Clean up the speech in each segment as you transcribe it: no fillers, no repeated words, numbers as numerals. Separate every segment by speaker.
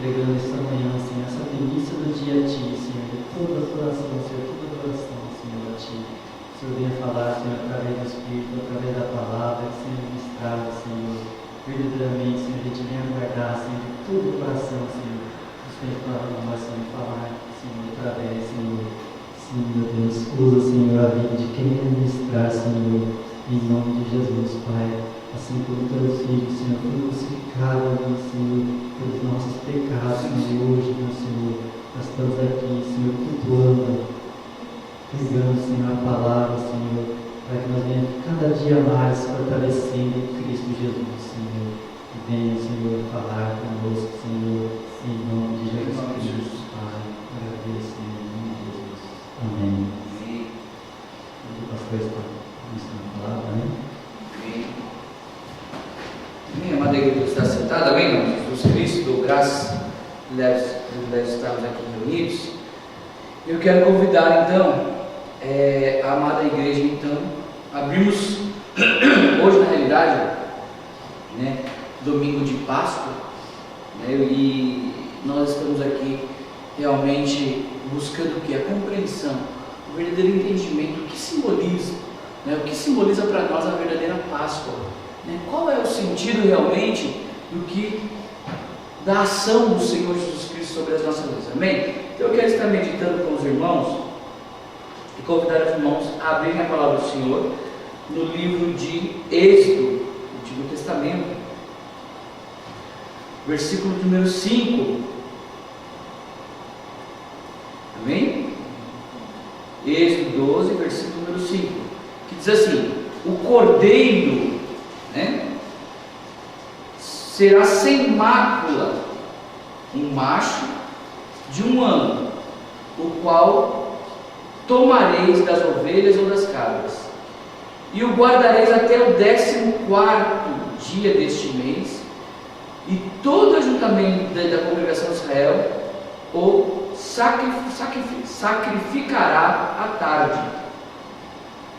Speaker 1: entregando esta manhã, Senhor, essa delícia do dia a dia, Senhor, de toda a adoração, Senhor, toda a adoração, Senhor, a Ti. O Senhor venha falar, Senhor, através do Espírito, através da palavra, que seja ministrada, Senhor, verdadeiramente, Senhor, a gente venha guardar, Senhor, de todo o coração, Senhor, os Espírito para nós, Senhor, falar, Senhor, através, Senhor. Sim, meu Deus, usa, Senhor, a vida de quem quer ministrar, Senhor, em nome de Jesus, Pai. Assim como teu filho, Senhor, foi crucificado ali, Senhor, pelos nossos pecados, Senhor, hoje, meu Senhor, nós estamos aqui, Senhor, cultuando, pregando, Senhor, a palavra, Senhor, para que nós venhamos cada dia mais fortalecendo em Cristo Jesus, Senhor. E venha, Senhor, falar conosco, Senhor, em nome de Jesus Cristo, Pai. Agradeço, em nome de Jesus. Amém. O pastor está ministrando a palavra, amém?
Speaker 2: Minha amada igreja está sentada, amém, irmão? Jesus Cristo, graças deve estarmos aqui reunidos. Eu quero convidar, então, a amada igreja, então, abrimos hoje, na realidade, né, domingo de Páscoa, né, e nós estamos aqui realmente buscando o que? A compreensão, o verdadeiro entendimento, o que simboliza, né, o que simboliza para nós a verdadeira Páscoa. Qual é o sentido realmente da ação do Senhor Jesus Cristo sobre as nossas vidas? Amém? Então eu quero estar meditando com os irmãos e convidar os irmãos a abrirem a palavra do Senhor no livro de Êxodo, no Antigo Testamento, versículo número 5. Amém? Êxodo 12, versículo número 5, que diz assim: o cordeiro, será sem mácula, um macho de 1 ano, o qual tomareis das ovelhas ou das cabras, e o guardareis até o 14º dia deste mês, e todo ajuntamento da congregação de Israel o sacrificará à tarde,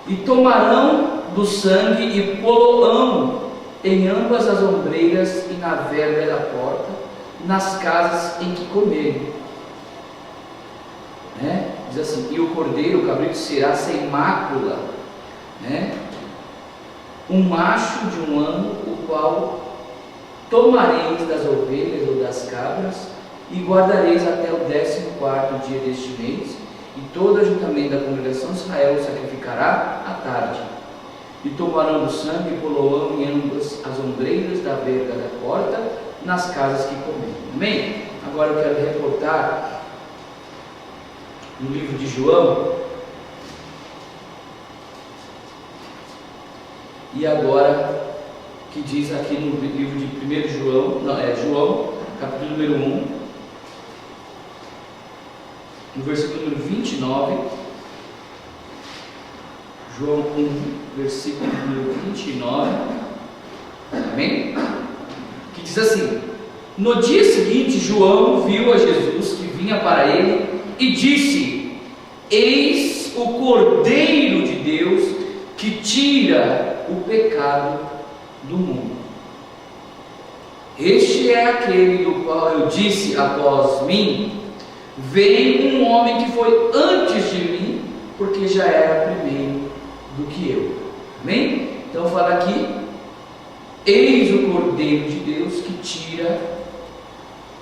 Speaker 2: e tomarão do sangue e poloão em ambas as ombreiras e na verga da porta, nas casas em que comerem. Diz assim: e o cordeiro, o cabrito, será sem mácula, um macho de 1 ano, o qual tomareis das ovelhas ou das cabras, e guardareis até o 14º dia deste mês, e todo ajuntamento da congregação de Israel o sacrificará à tarde. E tomarão do sangue e poloão em ambas as ombreiras da verga da porta, nas casas que comerem. Amém? Agora eu quero reportar no livro de João. E agora, que diz aqui no livro de 1 João, João, capítulo número 1, no versículo número 29. João 1, versículo número 29, amém? Que diz assim: no dia seguinte, João viu a Jesus que vinha para ele e disse: eis o Cordeiro de Deus que tira o pecado do mundo. Este é aquele do qual eu disse após mim: vem um homem que foi antes de mim, porque já era primeiro do que eu. Amém? Então fala aqui: eis o Cordeiro de Deus que tira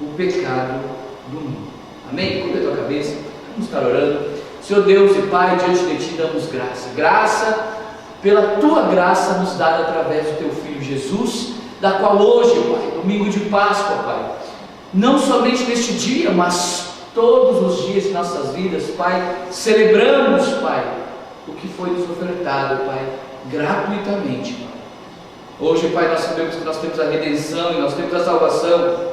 Speaker 2: o pecado do mundo. Amém? Curva a tua cabeça, vamos estar orando. Senhor Deus e Pai, diante de Ti damos graça pela Tua graça nos dada através do Teu Filho Jesus, da qual hoje, Pai, domingo de Páscoa, Pai, não somente neste dia, mas todos os dias de nossas vidas, Pai, celebramos, Pai, o que foi nos ofertado, Pai, gratuitamente, Pai. Hoje, Pai, nós sabemos que nós temos a redenção e nós temos a salvação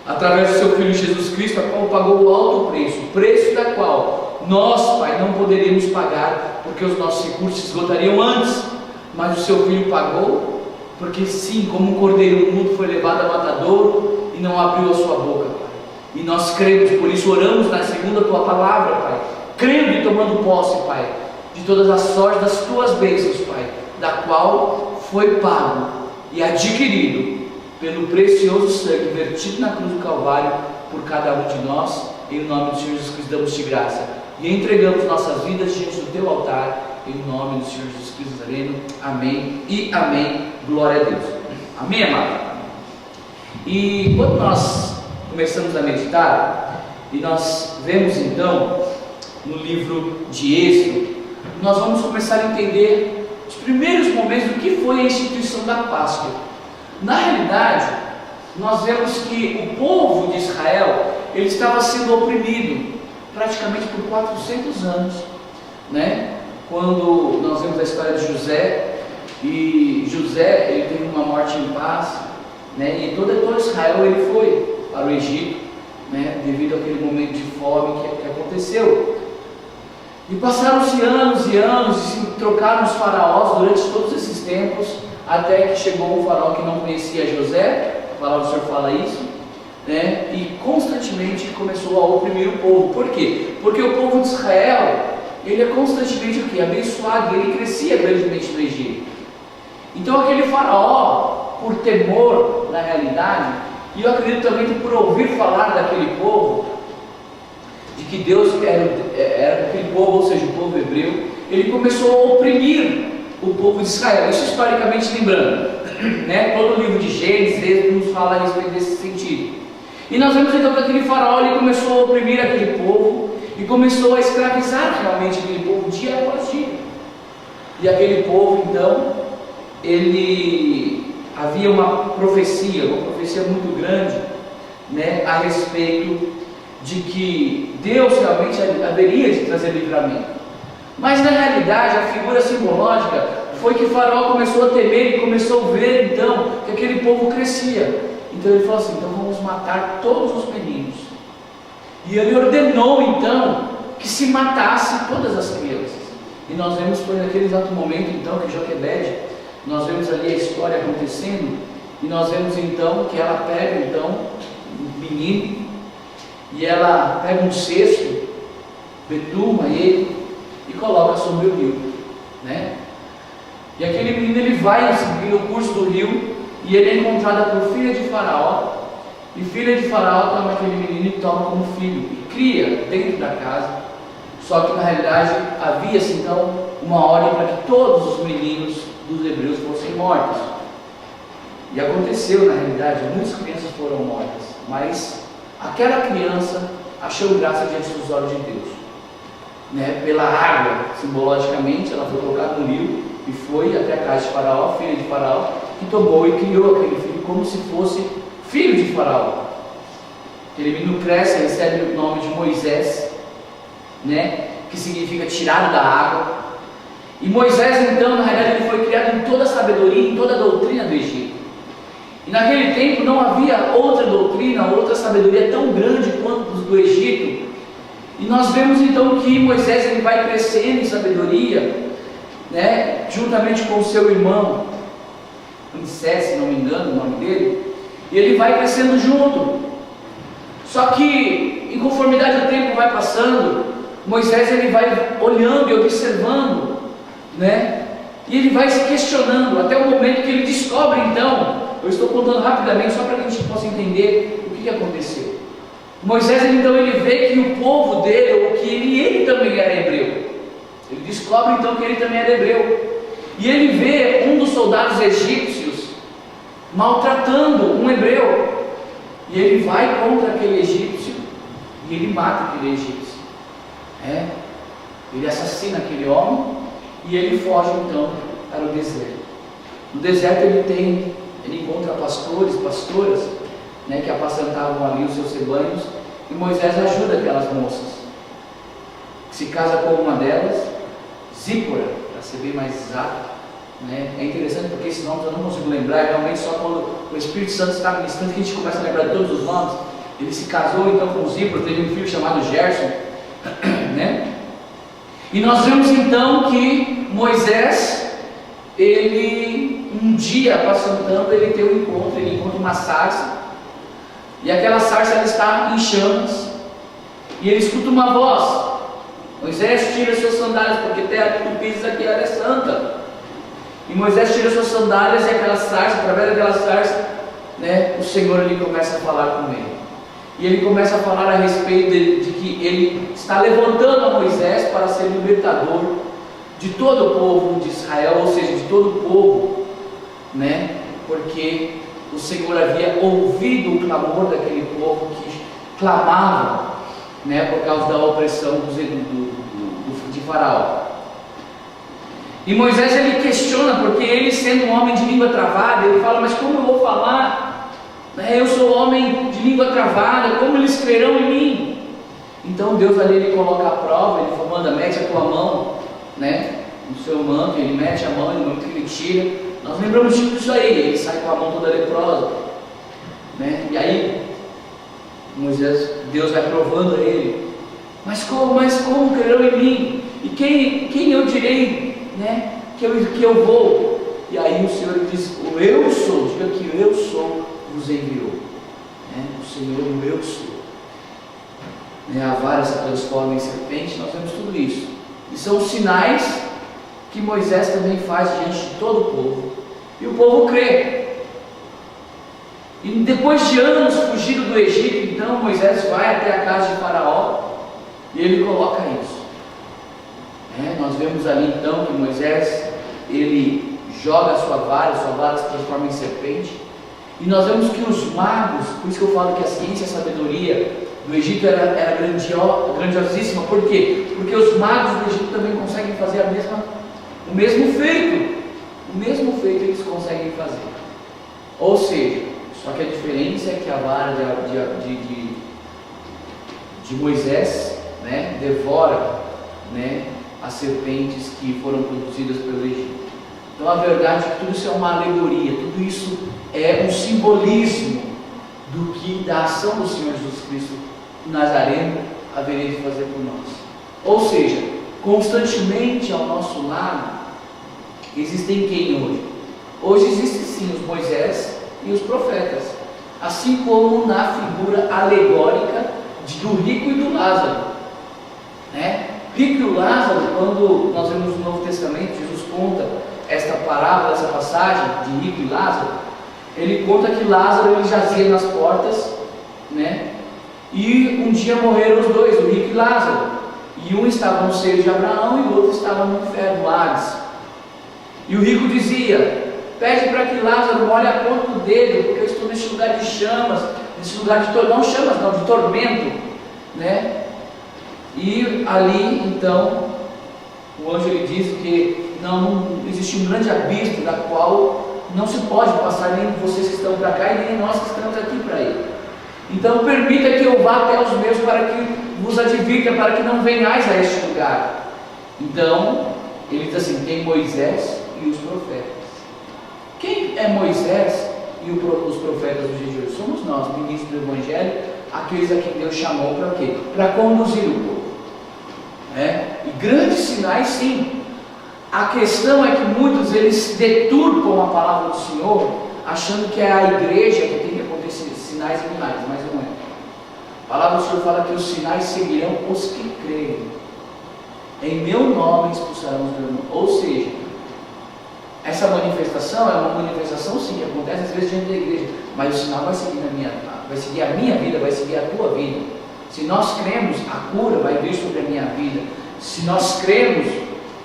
Speaker 2: através do Seu Filho Jesus Cristo, a qual pagou o alto preço, o preço da qual nós, Pai, não poderíamos pagar, porque os nossos recursos se esgotariam antes, mas o Seu Filho pagou, porque sim, como um cordeiro mudo foi levado a matadouro e não abriu a sua boca, Pai. E nós cremos, por isso oramos segundo a Tua palavra, Pai, crendo e tomando posse, Pai, de todas as sortes das Tuas bênçãos, Pai, da qual foi pago e adquirido pelo precioso sangue vertido na cruz do Calvário por cada um de nós. Em nome do Senhor Jesus Cristo damos-te graça e entregamos nossas vidas diante do teu altar. Em nome do Senhor Jesus Cristo Nazareno. Amém e amém. Glória a Deus. Amém, amado? E quando nós começamos a meditar, e nós vemos então no livro de Êxodo, nós vamos começar a entender os primeiros momentos do que foi a instituição da Páscoa. Na realidade, nós vemos que o povo de Israel, ele estava sendo oprimido praticamente por 400 anos, né? Quando nós vemos a história de José, e José, ele teve uma morte em paz, né? E todo Israel ele foi para o Egito, né? Devido àquele momento de fome que aconteceu. E passaram-se anos e anos, e se trocaram os faraós durante todos esses tempos, até que chegou um faraó que não conhecia José. A palavra do Senhor fala isso, né? E constantemente começou a oprimir o povo. Por quê? Porque o povo de Israel, ele é constantemente o quê? Abençoado, ele crescia grandemente no Egito. Então aquele faraó, por temor na realidade, e eu acredito também que por ouvir falar daquele povo, de que Deus era aquele povo, ou seja, o povo hebreu, ele começou a oprimir o povo de Israel. Isso historicamente lembrando, né? Todo o livro de Gênesis, Êxodo nos fala a respeito desse sentido. E nós vemos então que aquele faraó, ele começou a oprimir aquele povo, e começou a escravizar realmente aquele povo dia após dia. E aquele povo então, havia uma profecia muito grande, né, a respeito de que Deus realmente haveria de trazer livramento. Mas na realidade, a figura simbológica foi que Faraó começou a temer e começou a ver então que aquele povo crescia. Então ele falou assim: então vamos matar todos os meninos. E ele ordenou então que se matasse todas as crianças. E nós vemos, foi naquele exato momento então que Joquebede, nós vemos ali a história acontecendo, e nós vemos então que ela pega então um menino, e ela pega um cesto, betuma ele e coloca sobre o rio, né? E aquele menino, ele vai seguir o curso do rio, e ele é encontrado por filha de Faraó, e filha de Faraó toma aquele menino e toma como filho, e cria dentro da casa. Só que na realidade havia-se então uma ordem para que todos os meninos dos hebreus fossem mortos. E aconteceu na realidade, muitas crianças foram mortas, mas aquela criança achou graça diante dos olhos de Deus, né? Pela água, simbologicamente, ela foi colocada no rio e foi até a casa de Faraó, filha de Faraó, que tomou e criou aquele filho como se fosse filho de Faraó. Aquele menino cresce, recebe o nome de Moisés, né? Que significa tirado da água. E Moisés então, na realidade, ele foi criado em toda a sabedoria, em toda a doutrina do Egito. E naquele tempo não havia outra doutrina, outra sabedoria tão grande quanto do Egito. E nós vemos então que Moisés, ele vai crescendo em sabedoria, né? Juntamente com o seu irmão Moisés, se não me engano o nome dele, e ele vai crescendo junto. Só que em conformidade ao tempo vai passando, Moisés, ele vai olhando e observando, né? E ele vai se questionando até o momento que ele descobre então. Eu estou contando rapidamente só para que a gente possa entender o que aconteceu. Moisés, então, ele vê que o povo dele, ou que ele também era hebreu. Ele descobre então que ele também era hebreu. E ele vê um dos soldados egípcios maltratando um hebreu. E ele vai contra aquele egípcio e ele mata aquele egípcio. Ele assassina aquele homem e ele foge então para o deserto. No deserto ele encontra pastores, pastoras, né, que apacentavam ali os seus rebanhos, e Moisés ajuda aquelas moças. Se casa com uma delas, Zípora, para ser bem mais exato, né? É interessante porque esses nomes eu não consigo lembrar, realmente só quando o Espírito Santo está ministrando que a gente começa a lembrar de todos os nomes. Ele se casou então com Zípora, teve um filho chamado Gerson, né? E nós vemos então que Moisés, ele um dia passando, ele tem um encontro, ele encontra uma sarça, e aquela sarça ela está em chamas, e ele escuta uma voz: Moisés, tira suas sandálias, porque terra que tu pisas aqui ela é santa. E Moisés tira suas sandálias, e aquela sarça, através daquela sarça, né, o Senhor ele começa a falar com ele. E ele começa a falar a respeito de que ele está levantando a Moisés para ser libertador de todo o povo de Israel, ou seja, de todo o povo, né? Porque o Senhor havia ouvido o clamor daquele povo que clamava, né, por causa da opressão de Faraó. E Moisés ele questiona, porque ele, sendo um homem de língua travada, ele fala: mas como eu vou falar? Eu sou homem de língua travada, como eles crerão em mim? Então Deus ali ele coloca a prova, ele manda: mete a tua mão, né, no seu manto. Ele mete a mão, e no momento que ele tira, nós lembramos disso aí, ele sai com a mão toda leprosa, né? E aí Deus vai provando a ele: mas como crerão em mim? E quem eu direi, né, que eu vou? E aí o Senhor diz: o eu sou, diga que eu sou nos enviou, né? O Senhor, o eu sou, né? A vara se transforma em serpente. Nós vemos tudo isso, e são os sinais que Moisés também faz diante de todo o povo, e o povo crê. E depois de anos fugido do Egito, então Moisés vai até a casa de Faraó e ele coloca isso. Nós vemos ali então que Moisés ele joga a sua vara se transforma em serpente. E nós vemos que os magos, por isso que eu falo que a ciência e a sabedoria do Egito era grandiosíssima. Por quê? Porque os magos do Egito também conseguem fazer o mesmo feito. O mesmo feito eles conseguem fazer. Ou seja, só que a diferença é que a vara de Moisés, né, devora, né, as serpentes que foram produzidas pelo Egito. Então a verdade é que tudo isso é uma alegoria, tudo isso é um simbolismo da ação do Senhor Jesus Cristo Nazareno haveria de fazer por nós. Ou seja, constantemente ao nosso lado existem quem hoje? Hoje existem sim os Moisés e os profetas, assim como na figura alegórica do rico e do Lázaro, né? Rico e o Lázaro, quando nós vemos no Novo Testamento, Jesus conta esta parábola, essa passagem de rico e Lázaro. Ele conta que Lázaro ele jazia nas portas, né? E um dia morreram os dois, o rico e Lázaro. E um estava no seio de Abraão e o outro estava no inferno, Hades. E o rico dizia: pede para que Lázaro molhe a ponta do dedo, porque eu estou nesse lugar de chamas, nesse lugar de tormento, né? E ali então o anjo ele diz que não existe um grande abismo da qual não se pode passar, nem vocês que estão para cá e nem nós que estamos aqui para ir. Então permita que eu vá até os meus, para que vos advirta, para que não venhais a este lugar. Então ele diz assim: tem Moisés e os profetas. Quem é Moisés e os profetas do dia de hoje? Somos nós, ministros do Evangelho, aqueles a quem Deus chamou para quê? Para conduzir o povo. E grandes sinais, sim. A questão é que muitos eles deturpam a palavra do Senhor, achando que é a igreja que tem que acontecer sinais e milagres, mas não é. A palavra do Senhor fala que os sinais seguirão os que creem. Em meu nome expulsarão os demônios. Ou seja, essa manifestação é uma manifestação sim, que acontece às vezes diante da igreja, mas o sinal vai seguir a minha vida, vai seguir a tua vida. Se nós cremos, a cura vai vir sobre a minha vida. Se nós cremos,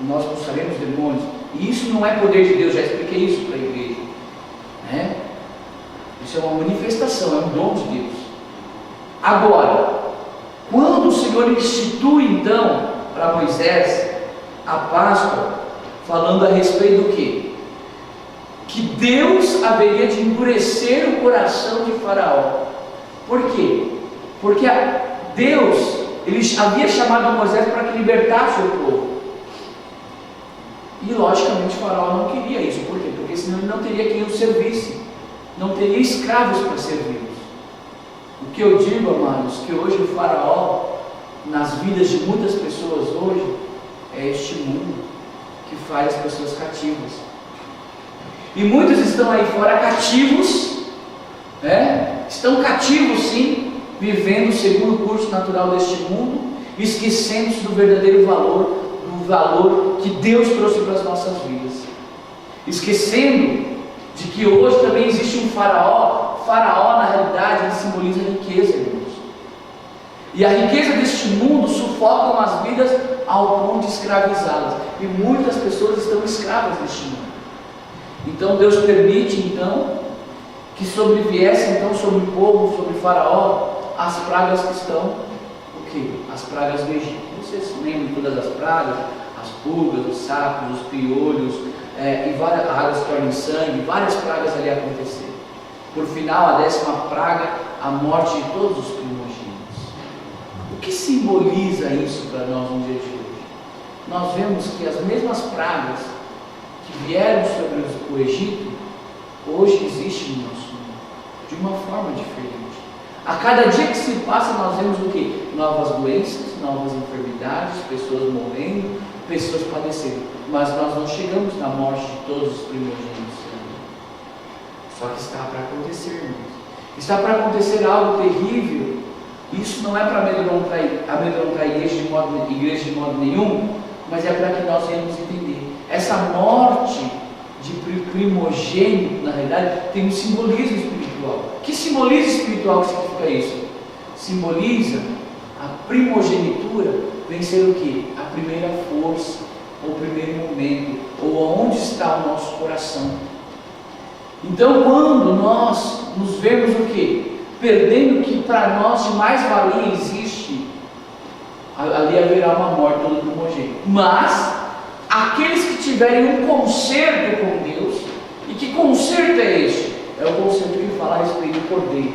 Speaker 2: nós expulsaremos demônios. E isso não é poder de Deus, já expliquei isso para a igreja, né? Isso é uma manifestação, é um dom de Deus. Agora, quando o Senhor institui então para Moisés a Páscoa, falando a respeito do quê? Que Deus haveria de endurecer o coração de Faraó. Por quê? Porque Deus ele havia chamado Moisés para que libertasse o povo. E logicamente o Faraó não queria isso. Por quê? Porque senão ele não teria quem o servisse, não teria escravos para servi-los. O que eu digo, amados, que hoje o Faraó, nas vidas de muitas pessoas hoje, é este mundo que faz as pessoas cativas. E muitos estão aí fora cativos, né? Estão cativos sim, vivendo segundo o curso natural deste mundo, esquecendo-se do verdadeiro valor, do valor que Deus trouxe para as nossas vidas, esquecendo de que hoje também existe um faraó Faraó, na realidade, ele simboliza a riqueza, irmãos. E a riqueza deste mundo sufoca as vidas ao ponto de escravizá-las. E muitas pessoas estão escravas deste mundo. Então Deus permite que sobreviesse sobre o povo, sobre Faraó, as pragas que estão, o quê? As pragas do Egito. Vocês lembram todas as pragas? As pulgas, os sapos, os piolhos, e várias águas que tornam sangue, várias pragas ali aconteceram. Por final, a 10ª praga, a morte de todos os primogênitos. O que simboliza isso para nós no dia de hoje? Nós vemos que as mesmas pragas que vieram sobre o Egito, hoje existem no nosso mundo, de uma forma diferente. A cada dia que se passa, nós vemos o que? Novas doenças, novas enfermidades, pessoas morrendo, pessoas padecendo. Mas nós não chegamos na morte de todos os primogênitos. Só que está para acontecer, irmãos. Está para acontecer algo terrível. Isso não é para amedrontar a igreja de modo nenhum, mas é para que nós venhamos entender. Essa morte de primogênito, na realidade, tem um simbolismo espiritual. Que simbolismo espiritual que significa isso? Simboliza a primogenitura, vem ser o que? A primeira força, ou o primeiro momento, ou onde está o nosso coração. Então, quando nós nos vemos o que? Perdendo o que para nós de mais valia existe, ali haverá uma morte do primogênito. Mas aqueles que tiverem um concerto com Deus, e que concerto é este? É o concerto que fala a respeito do Cordeiro,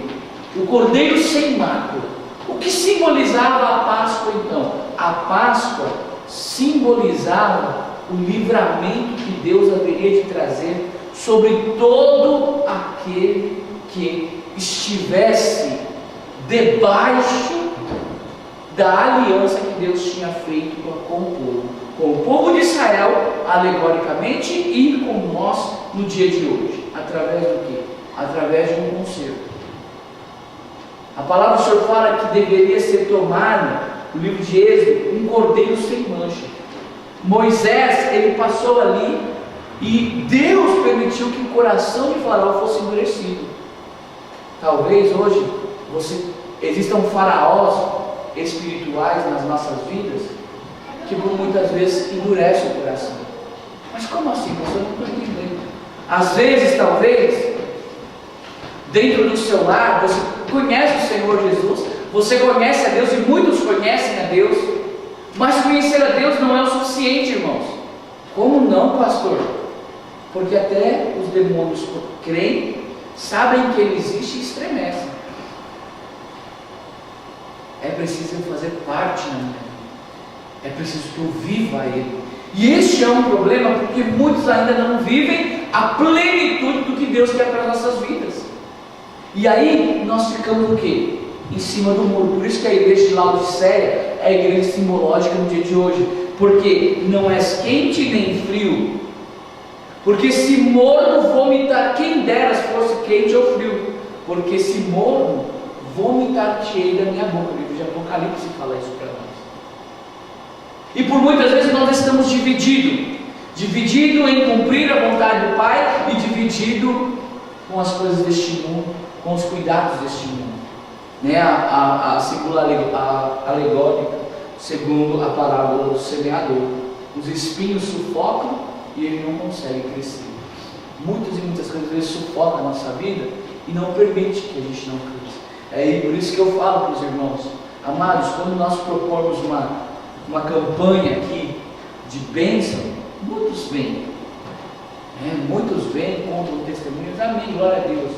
Speaker 2: o Cordeiro sem mácula. O que simbolizava a Páscoa então? A Páscoa simbolizava o livramento que Deus haveria de trazer sobre todo aquele que estivesse debaixo da aliança que Deus tinha feito com o povo de Israel, alegoricamente, e com nós no dia de hoje. Através do quê? Através de um concerto. A palavra do Senhor fala que deveria ser tomado, no livro de Êxodo, um cordeiro sem mancha. Moisés, ele passou ali e Deus permitiu que o coração de Faraó fosse endurecido. Talvez hoje existam faraós espirituais nas nossas vidas que muitas vezes endurecem o coração. Mas como assim? Você não está entendendo. Às vezes, talvez, dentro do seu lar, você conhece o Senhor Jesus, você conhece a Deus e muitos conhecem a Deus, mas conhecer a Deus não é o suficiente, irmãos. Como não, pastor? Porque até os demônios creem, sabem que Ele existe e estremecem. É preciso fazer parte na minha vida. É preciso que eu viva Ele. E este é um problema porque muitos ainda não vivem a plenitude do que Deus quer para as nossas vidas. E aí nós ficamos o quê? Em cima do muro. Por isso que a igreja de Laodiceia é a igreja simbológica no dia de hoje. Porque não és quente nem frio. Porque se morno vomitar, quem dera se fosse quente ou frio. Porque se morno vomitar-te-ei da minha boca. O livro de Apocalipse fala isso para nós. E por muitas vezes nós estamos divididos em cumprir a vontade do Pai e dividido com as coisas deste mundo, com os cuidados deste mundo, né? A símbolo alegórica, segundo a parábola do semeador. Os espinhos sufocam e ele não consegue crescer. Muitas e muitas coisas às vezes sufocam a nossa vida e não permite que a gente não cresça. É por isso que eu falo para os irmãos, amados, quando nós propormos uma campanha aqui de bênção, muitos vêm, muitos vêm, contam testemunhos, amém, glória a Deus,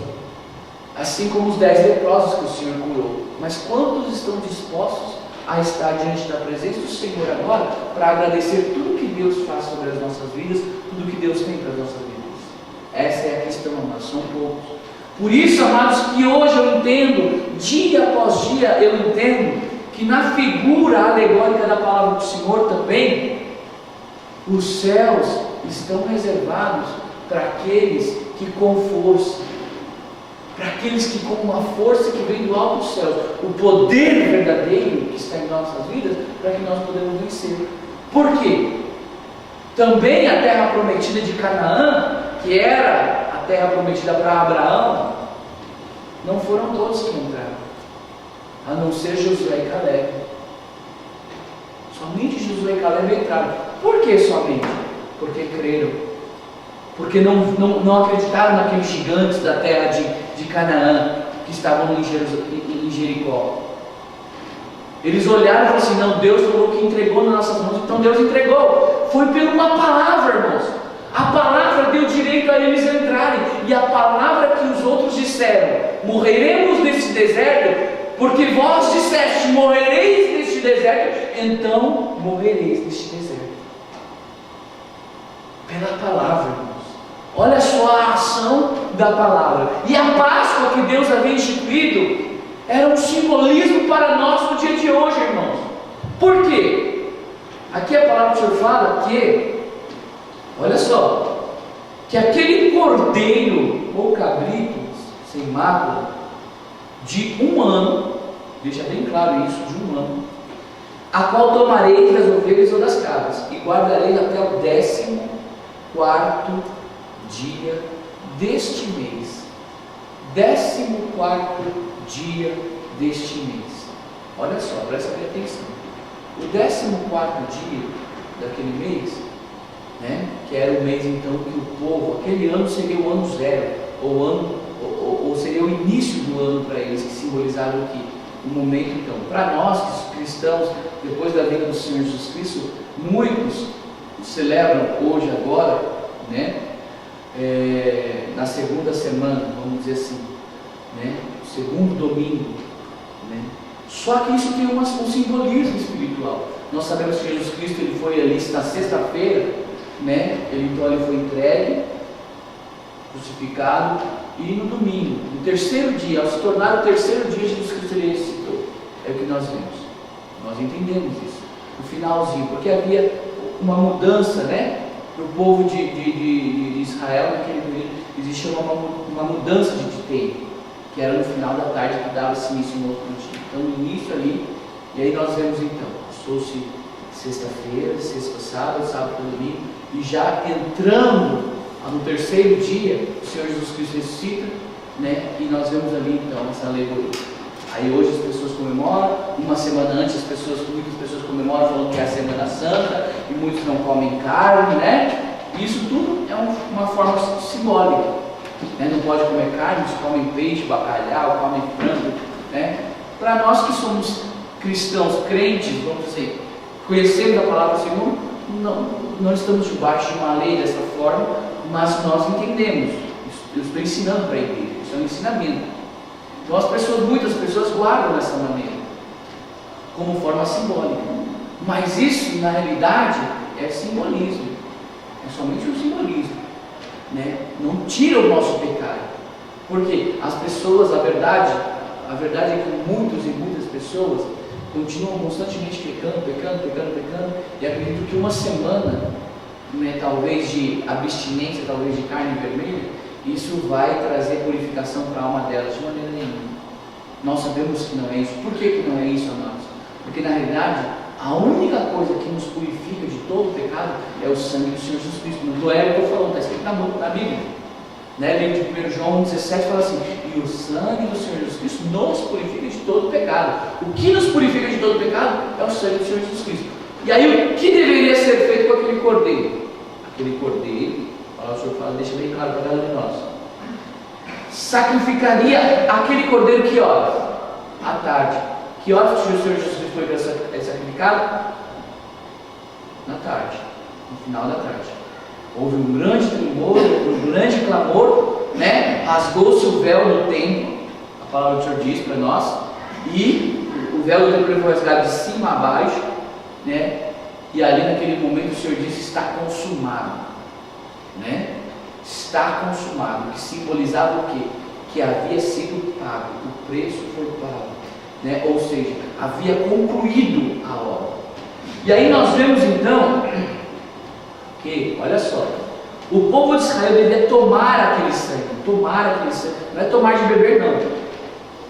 Speaker 2: assim como os 10 leprosos que o Senhor curou. Mas quantos estão dispostos a estar diante da presença do Senhor agora para agradecer tudo que Deus faz sobre as nossas vidas, tudo que Deus tem para as nossas vidas? Essa é a questão, amados, são poucos. Por isso, amados, que hoje eu entendo, dia após dia eu entendo que na figura alegórica da palavra do Senhor também, os céus estão reservados para aqueles que com força, para aqueles que com uma força que vem do alto dos céus, o poder verdadeiro que está em nossas vidas, para que nós podemos vencer. Por quê? Também a terra prometida de Canaã, que era a terra prometida para Abraão, não foram todos que entraram, a não ser Josué e Caleb. Somente Josué e Caleb entraram. Por que somente? Porque creram. Porque não acreditaram naqueles gigantes da terra de Canaã que estavam em Jericó. Eles olharam e falaram assim: não, Deus falou que entregou nas nossas mãos, então Deus entregou. Foi por uma palavra, irmãos. A palavra deu direito a eles entrarem. E a palavra que os outros disseram: morreremos neste deserto, porque vós disseste, morrereis neste deserto, então morrereis neste deserto. Pela palavra, irmãos. Olha só a ação da palavra. E a Páscoa que Deus havia instituído era um simbolismo para nós no dia de hoje, irmãos. Por quê? Aqui a palavra do Senhor fala que, olha só, que aquele cordeiro ou cabrito sem mácula de 1 ano, deixa bem claro isso, de 1 ano, a qual tomarei das ovelhas ou das cabras e guardarei até o 14º dia deste mês. 14º dia deste mês. Olha só, presta bem atenção. O 14º dia daquele mês, né, que era o mês então que o povo, aquele ano seria o ano zero, ou seria o início do ano para eles, que simbolizava o quê? O momento então. Para nós cristãos, depois da vinda do Senhor Jesus Cristo, muitos celebram hoje, agora, né, na segunda semana, vamos dizer assim, né, o segundo domingo, né? Só que isso tem um simbolismo espiritual. Nós sabemos que Jesus Cristo ele foi ali na sexta-feira, né? Então ele foi entregue, crucificado, e no domingo, no terceiro dia, ao se tornar o terceiro dia, Jesus Cristo ele ressuscitou. É o que nós vemos. Nós entendemos isso no finalzinho, porque havia uma mudança, né? Para o povo de Israel naquele período existia uma mudança de tempo, que era no final da tarde que dava-se início no outro dia. Então no início ali, e aí nós vemos então, passou-se sexta-feira, sábado, domingo, e já entrando no terceiro dia, o Senhor Jesus Cristo ressuscita, né? E nós vemos ali então essa alegoria. Aí hoje as pessoas comemoram, uma semana antes muitas pessoas comemoram falando que é a Semana Santa, e muitos não comem carne, né? Isso tudo é uma forma simbólica, né? Não pode comer carne, eles comem peixe, bacalhau, comem frango, né? Para nós que somos cristãos, crentes, vamos dizer, conhecendo a palavra do Senhor, não estamos debaixo de uma lei dessa forma, mas nós entendemos. Eu estou ensinando para a igreja, isso é um ensinamento. Então muitas pessoas guardam dessa maneira, como forma simbólica. Mas isso, na realidade, é simbolismo. É somente um simbolismo, né? Não tira o nosso pecado. Porque as pessoas, a verdade é que muitas pessoas continuam constantemente pecando, e acredito que uma semana, né, talvez de abstinência, talvez de carne vermelha, isso vai trazer purificação para a alma delas de maneira nenhuma. Nós sabemos que não é isso. Por que não é isso, amados? Porque na realidade, a única coisa que nos purifica de todo o pecado é o sangue do Senhor Jesus Cristo. Não é o que eu estou falando, está escrito na Bíblia. Né? Livro de 1 João 17 fala assim: e o sangue do Senhor Jesus Cristo nos purifica de todo o pecado. O que nos purifica de todo o pecado é o sangue do Senhor Jesus Cristo. E aí o que deveria ser feito com aquele cordeiro? Aquele cordeiro, o Senhor fala, deixa bem claro para cada um de nós, sacrificaria aquele cordeiro que horas? À tarde. Que horas que o Senhor Jesus Cristo foi sacrificado? Na tarde, no final da tarde. Houve um grande tremor, um grande clamor, né? Rasgou-se o véu do templo, a palavra do Senhor diz para nós, e o véu do templo foi rasgado de cima a baixo, né? E ali naquele momento o Senhor disse: está consumado, né? Está consumado, que simbolizava o quê? Que havia sido pago, o preço foi pago, né? Ou seja, havia concluído a obra. E aí nós vemos então que, olha só, o povo de Israel devia tomar aquele sangue, não é tomar de beber não,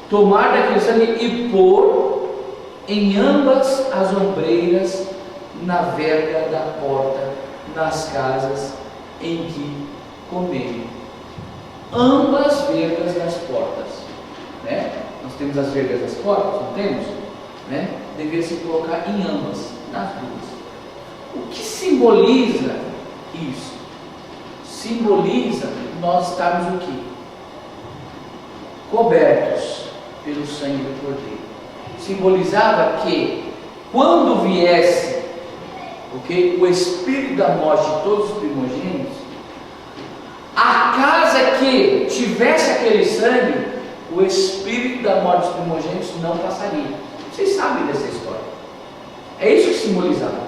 Speaker 2: tomar daquele sangue e pôr em ambas as ombreiras, na verga da porta, nas casas em que comerem. Ambas vergas das portas. né? Nós temos as vergas das portas, não temos? Né? Deveria se colocar em ambas, nas duas. O que simboliza isso? Simboliza nós estarmos o quê? Cobertos pelo sangue do Cordeiro. Simbolizava que quando viesse, okay, o espírito da morte de todos os primogênitos, a casa que tivesse aquele sangue, o espírito da morte dos primogênitos não passaria. Vocês sabem dessa história. É isso que simbolizava.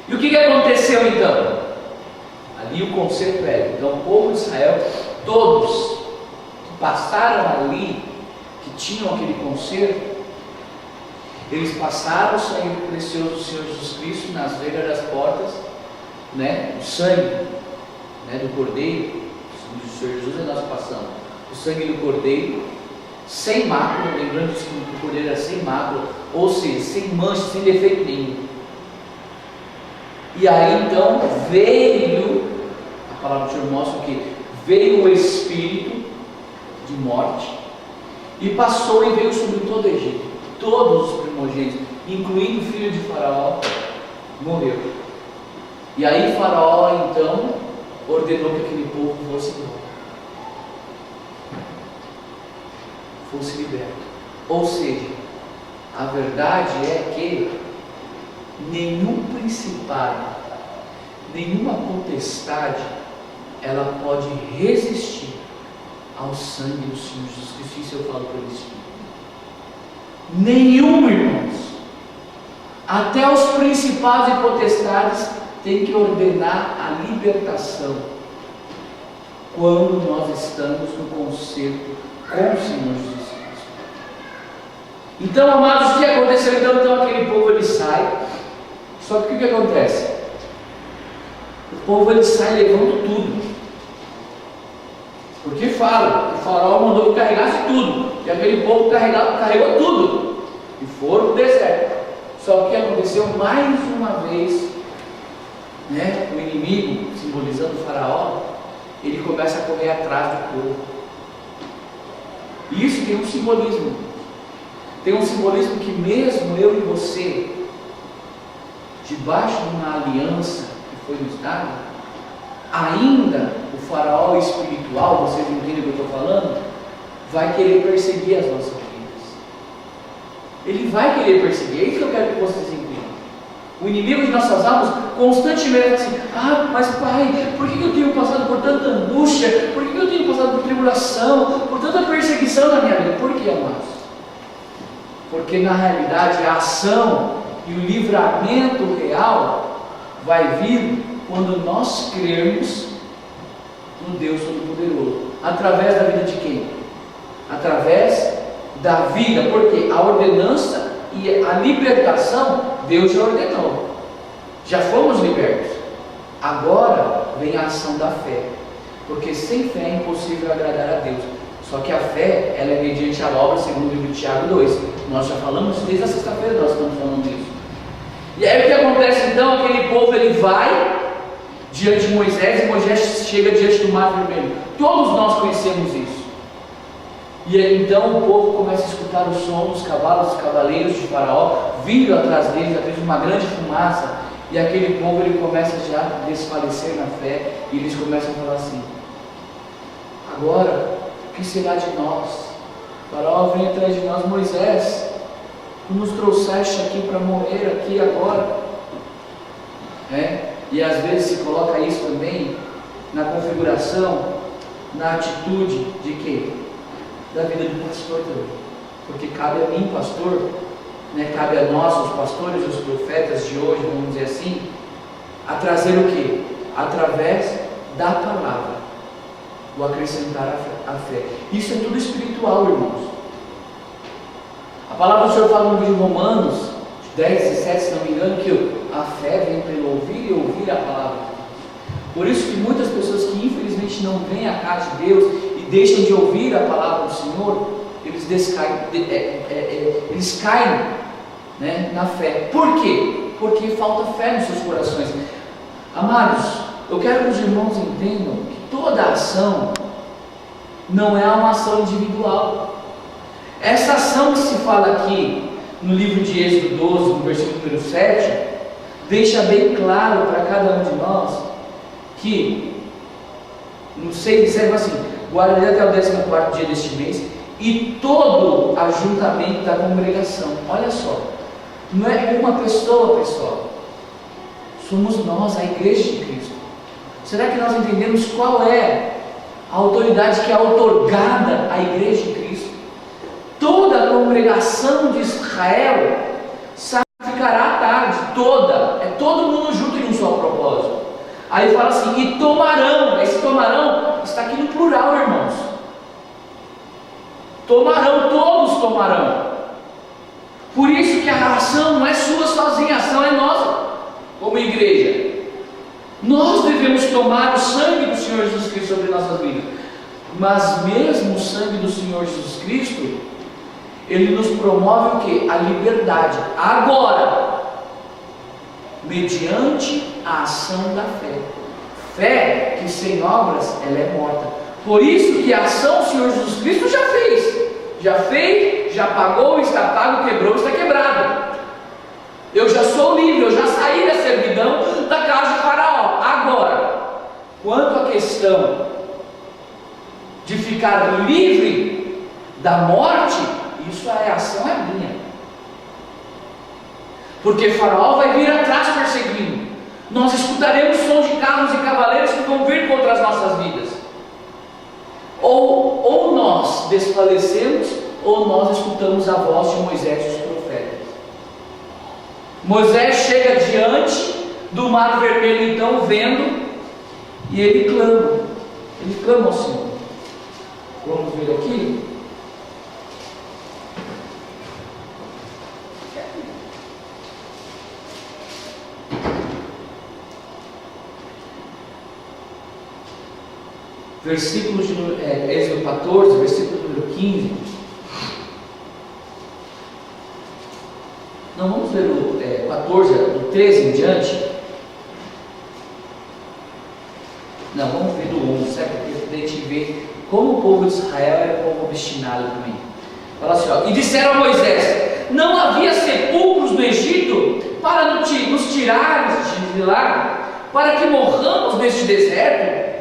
Speaker 2: E o que aconteceu então? Ali o conceito é, então o povo de Israel, todos que passaram ali, que tinham aquele conserto, eles passaram o sangue precioso do Senhor Jesus Cristo nas vergas das portas, né? O sangue, né, do Cordeiro, do Senhor Jesus, e nós passamos o sangue do Cordeiro, sem mácula, lembrando que o Cordeiro era sem mácula, ou seja, sem mancha, sem defeito nenhum. E aí então veio, a palavra do Senhor mostra que veio o espírito de morte e passou e veio sobre todo o Egito. Todos os primogênitos, incluindo o filho de Faraó, morreu. E aí Faraó então ordenou que aquele povo fosse liberto. Ou seja, a verdade é que nenhum principado, nenhuma potestade, ela pode resistir ao sangue do Senhor Jesus Cristo. Isso eu falo para eles. Nenhum, irmãos. Até os principados e potestades têm que ordenar a libertação quando nós estamos no concerto com o Senhor Jesus Cristo. Então, amados, o que aconteceu? Então aquele povo ele sai. Só que o que acontece? O povo ele sai levando tudo. Porque fala, o faraó mandou que carregasse tudo. E aquele povo carregou tudo. E foram para o deserto. Só que aconteceu mais uma vez, né? O inimigo, simbolizando o faraó, ele começa a correr atrás do povo. E isso tem um simbolismo. Tem um simbolismo que mesmo eu e você, debaixo de uma aliança que foi nos dada, ainda o faraó espiritual, vocês entendem o que eu estou falando, vai querer perseguir as nossas vidas. Ele vai querer perseguir, é isso que eu quero que vocês entendam. O inimigo de nossas almas constantemente fala assim: ah, mas pai, por que eu tenho passado por tanta angústia? Por que eu tenho passado por tribulação? Por tanta perseguição na minha vida? Por que, amados? Porque na realidade a ação e o livramento real vai vir quando nós crermos no Deus Todo-Poderoso. Através da vida de quem? Através da vida, porque a ordenança e a libertação Deus já ordenou, já fomos libertos. Agora vem a ação da fé, porque sem fé é impossível agradar a Deus. Só que a fé, ela é mediante a obra, segundo o livro de Tiago 2. Nós já falamos desde a sexta-feira, nós estamos falando disso. E aí o que acontece então? Aquele povo ele vai diante de Moisés, e Moisés chega diante do mar vermelho. Todos nós conhecemos isso. E aí, então o povo começa a escutar o som dos cavalos, dos cavaleiros de Faraó vindo atrás deles, atrás de uma grande fumaça. E aquele povo ele começa já a desfalecer na fé, e eles começam a falar assim: agora, o que será de nós? Faraó vem atrás de nós. Moisés, tu nos trouxeste aqui para morrer aqui agora. E às vezes se coloca isso também na configuração, na atitude de quem? Da vida do pastor também. Porque cabe a mim, pastor, né, cabe a nós, os pastores, os profetas de hoje, vamos dizer assim, a trazer o quê? Através da palavra, o acrescentar a fé. Isso é tudo espiritual, irmãos. A palavra do Senhor fala no livro de Romanos 10, 17, se não me engano, que a fé vem pelo ouvir e ouvir a palavra. Por isso que muitas pessoas que infelizmente não vêm à casa de Deus e deixam de ouvir a palavra do Senhor, eles caem, né, na fé. Por quê? Porque falta fé nos seus corações. Amados, eu quero que os irmãos entendam que toda ação não é uma ação individual. Essa ação que se fala aqui no livro de Êxodo 12, no versículo número 7, deixa bem claro para cada um de nós que no 6 serve assim: guardarei até o 14º dia deste mês e todo ajuntamento da congregação. Olha só, não é uma pessoa, pessoal, somos nós, a igreja de Cristo. Será que nós entendemos qual é a autoridade que é outorgada à igreja de Cristo? Toda a congregação de Israel sacrificará à tarde, é todo mundo junto em um só propósito. Aí fala assim: e tomarão. Esse tomarão está aqui no plural, irmãos. Tomarão, todos tomarão. Por isso que a ação não é sua sozinha, a ação é nossa, como igreja. Nós devemos tomar o sangue do Senhor Jesus Cristo sobre nossas vidas. Mas mesmo o sangue do Senhor Jesus Cristo, Ele nos promove o que? A liberdade. Agora, mediante a ação da fé. Fé que sem obras ela é morta. Por isso que a ação o Senhor Jesus Cristo já fez, já pagou, está pago, quebrou, está quebrado. Eu já sou livre, eu já saí da servidão da casa de Faraó. Agora, quanto à questão de ficar livre da morte, isso é ação é minha. Porque Faraó vai vir atrás perseguindo. Nós escutaremos sons de carros e cavaleiros que vão vir contra as nossas vidas. Ou nós desfalecemos, ou nós escutamos a voz de Moisés e os profetas. Moisés chega diante do mar vermelho, então, vendo, e ele clama ao Senhor. Vamos ver aqui. Versículo de Êxodo 14, versículo número 15. Não, vamos ler o 14, do 13 em diante. Não, vamos ver do 11, certo? Porque a gente vê como o povo de Israel era um povo obstinado também. Fala assim, ó: e disseram a Moisés: não havia sepulcros no Egito para nos tirares de lá, para que morramos neste deserto?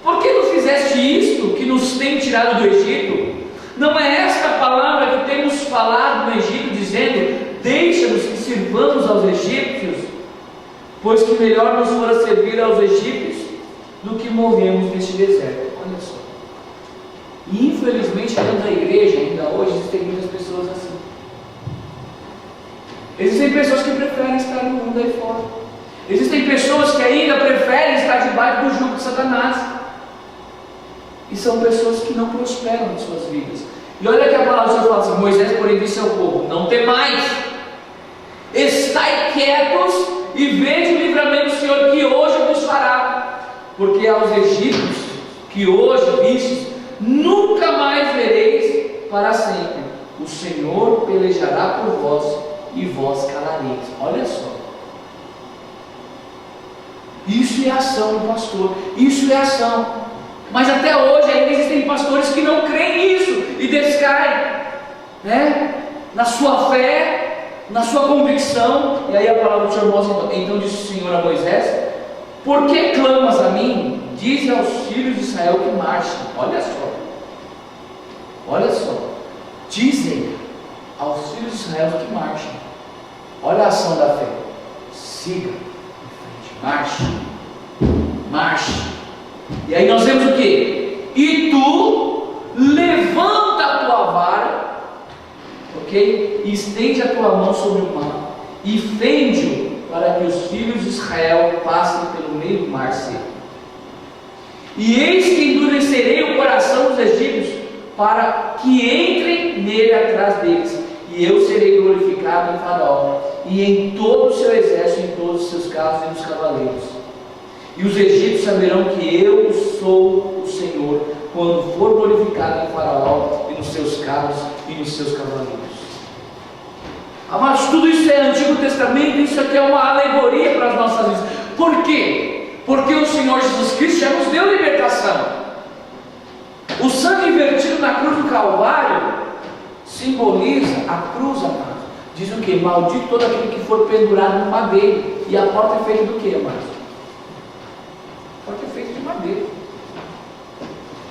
Speaker 2: Por que não fizeste isto que nos tem tirado do Egito? Não é esta a palavra que temos falado no Egito, dizendo: deixa-nos que sirvamos aos egípcios, pois que melhor nos fora servir aos egípcios do que morremos neste deserto. Olha só. E infelizmente dentro da igreja, ainda hoje, existem muitas pessoas assim. Existem pessoas que preferem estar no mundo aí fora. Existem pessoas que ainda preferem estar debaixo do jugo de Satanás. E são pessoas que não prosperam em suas vidas. E olha que a palavra do Senhor fala assim: Moisés, porém, disse ao povo: não temais, estai quietos e vede o livramento do Senhor que hoje vos fará. Porque aos egípcios que hoje vistes, nunca mais vereis para sempre. O Senhor pelejará por vós e vós calareis. Olha só. Isso é ação do pastor. Isso é ação. Mas até hoje ainda existem pastores que não creem nisso e descaem, né? Na sua fé, na sua convicção. E aí a palavra do Senhor mostra: então disse o Senhor a Moisés: por que clamas a mim? Diz aos filhos de Israel que marchem. Olha só, dizem aos filhos de Israel que marchem. Olha a ação da fé. Siga em frente, marche. E aí nós vemos o que? E tu levanta a tua vara, ok? E estende a tua mão sobre o mar e fende-o, para que os filhos de Israel passem pelo meio do mar seco. E eis que endurecerei o coração dos egípcios, para que entrem nele atrás deles, e eu serei glorificado em Faraó e em todo o seu exército, em todos os seus carros e nos cavaleiros. E os egípcios saberão que eu sou o Senhor, quando for glorificado em Faraó e nos seus carros e nos seus cavaleiros. Amados, tudo isso é Antigo Testamento. Isso aqui é uma alegoria para as nossas vidas. Por quê? Porque o Senhor Jesus Cristo já nos deu libertação. O sangue vertido na cruz do Calvário simboliza a cruz, amado. Diz o que? Maldito todo aquele que for pendurado no madeiro. E a porta é feita do que, amado? A porta é feita de madeira.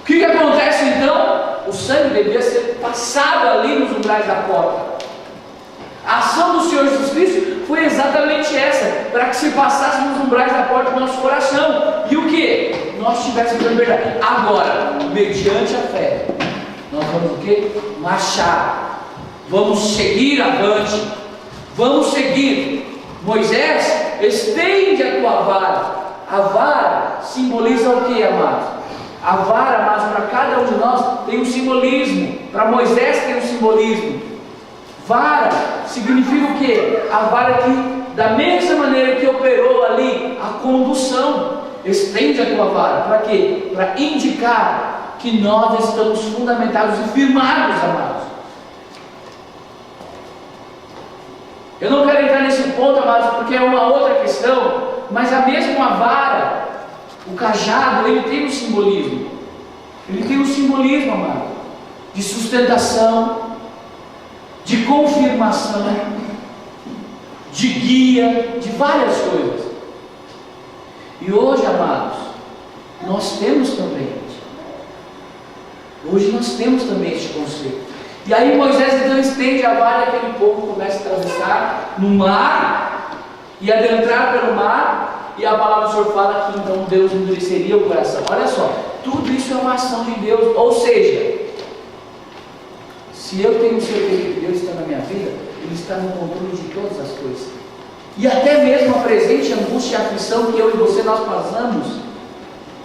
Speaker 2: O que acontece então? O sangue devia ser passado ali nos umbrais da porta. A ação do Senhor Jesus Cristo foi exatamente essa, para que se passasse nos umbrais da porta do nosso coração. E o que? Nós tivéssemos liberdade. Agora, mediante a fé, nós vamos o que? Marchar. Vamos seguir avante. Vamos seguir. Moisés, estende a tua vara. A vara simboliza o que, amados? A vara, amados, para cada um de nós tem um simbolismo. Para Moisés tem um simbolismo. Vara significa o quê? A vara que, da mesma maneira que operou ali a condução, estende a tua vara. Para quê? Para indicar que nós estamos fundamentados e firmados, amados. Eu não quero entrar nesse ponto, amados, porque é uma outra questão, mas a mesma vara, o cajado, ele tem um simbolismo. Ele tem um simbolismo, amado, de sustentação, de confirmação, de guia, de várias coisas. E hoje, amados, nós temos também. Hoje nós temos também este conceito. E aí Moisés então estende a vara e aquele povo começa a atravessar no mar e adentrar pelo mar. E a palavra do Senhor fala que então Deus endureceria o coração. Olha só, tudo isso é uma ação de Deus. Ou seja, se eu tenho certeza que Deus está na minha vida, Ele está no controle de todas as coisas. E até mesmo a presente angústia e aflição que eu e você nós passamos,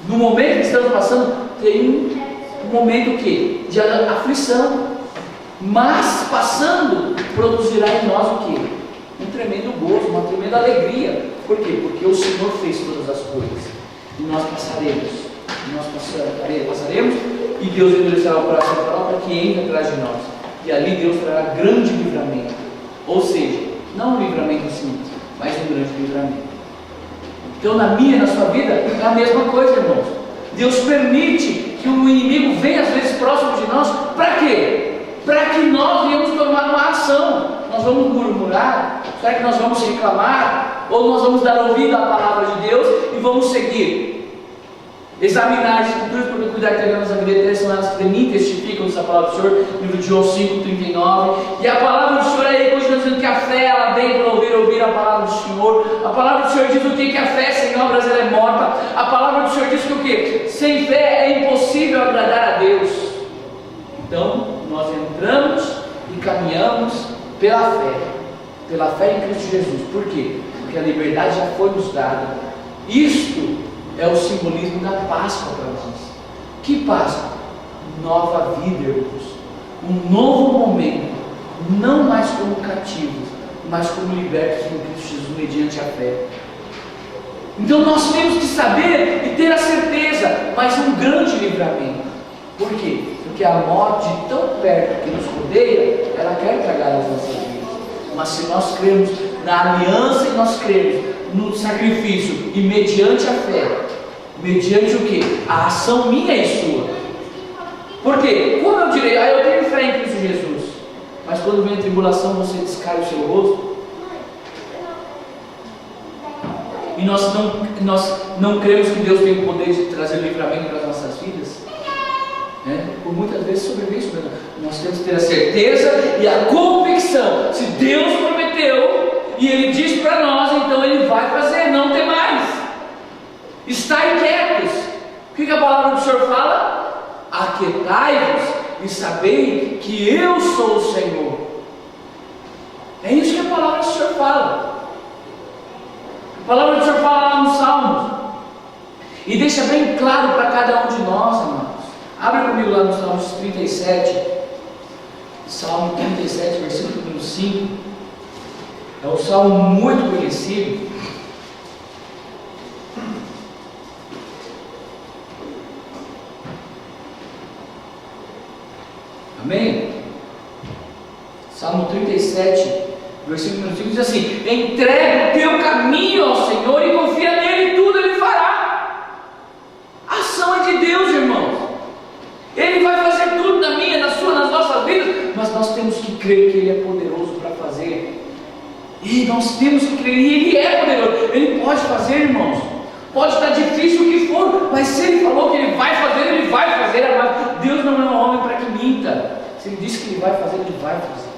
Speaker 2: no momento que estamos passando, tem um momento que de aflição. Mas passando, produzirá em nós o que? Um tremendo gozo, uma tremenda alegria. Por quê? Porque o Senhor fez todas as coisas. E nós passaremos. E Deus endurecerá o coração para que entre atrás de nós. E ali Deus trará grande livramento. Ou seja, não um livramento simples, mas um grande livramento. Então na minha e na sua vida é a mesma coisa, irmãos. Deus permite que o inimigo venha às vezes próximo de nós. Para quê? Para que nós venhamos tomar uma ação. Nós vamos murmurar? Será que nós vamos reclamar? Ou nós vamos dar ouvido à palavra de Deus e vamos seguir? Examinar as escrituras, porque cuidar que teremos a vida eterna, são elas que de mim testificam, essa palavra do Senhor, livro de João 5:39. E a palavra do Senhor aí continua dizendo que a fé ela vem para ouvir a palavra do Senhor. A palavra do Senhor diz o que? Que a fé sem obras ela é morta. A palavra do Senhor diz que o que? Sem fé é impossível agradar a Deus. Então, nós entramos e caminhamos pela fé em Cristo Jesus. Por quê? Porque a liberdade já foi nos dada. Isto é o simbolismo da Páscoa para nós. Que Páscoa? Nova vida, irmãos. Um novo momento, não mais como cativos, mas como libertos em Cristo Jesus mediante a fé. Então nós temos que saber e ter a certeza, mas um grande livramento. Por quê? Porque a morte tão perto que nos rodeia, ela quer tragar as nossas vidas. Mas se nós cremos na aliança e nós cremos no sacrifício e mediante a fé, mediante o que? A ação minha e sua. Por quê? Como eu direi, eu tenho fé em Cristo Jesus, mas quando vem a tribulação você descai o seu rosto? E nós não cremos que Deus tem o poder de trazer livramento para as nossas vidas? Por muitas vezes sobrevém isso mesmo. Nós temos que ter a certeza e a convicção. Se Deus prometeu e Ele diz para nós, então Ele vai fazer, não tem mais. Estai quietos. O que a palavra do Senhor fala? Aquietai-vos e sabei que eu sou o Senhor. É isso que a palavra do Senhor fala. A palavra do Senhor fala lá nos Salmos e deixa bem claro para cada um de nós, amados. Abre comigo lá no Salmos 37, Salmo 37, versículo número 5. É um salmo muito conhecido. Amém? Salmo 37, versículo número 5 diz assim: entrega o teu caminho ao Senhor e confia nele, e tudo Ele fará. A ação é de Deus, irmãos. Ele nós temos que crer que Ele é poderoso para fazer. E nós temos que crer, e Ele é poderoso. Ele pode fazer, irmãos. Pode estar difícil o que for, mas se Ele falou que Ele vai fazer, Ele vai fazer, amado. Deus não é um homem para que minta. Se Ele disse que Ele vai fazer, Ele vai fazer.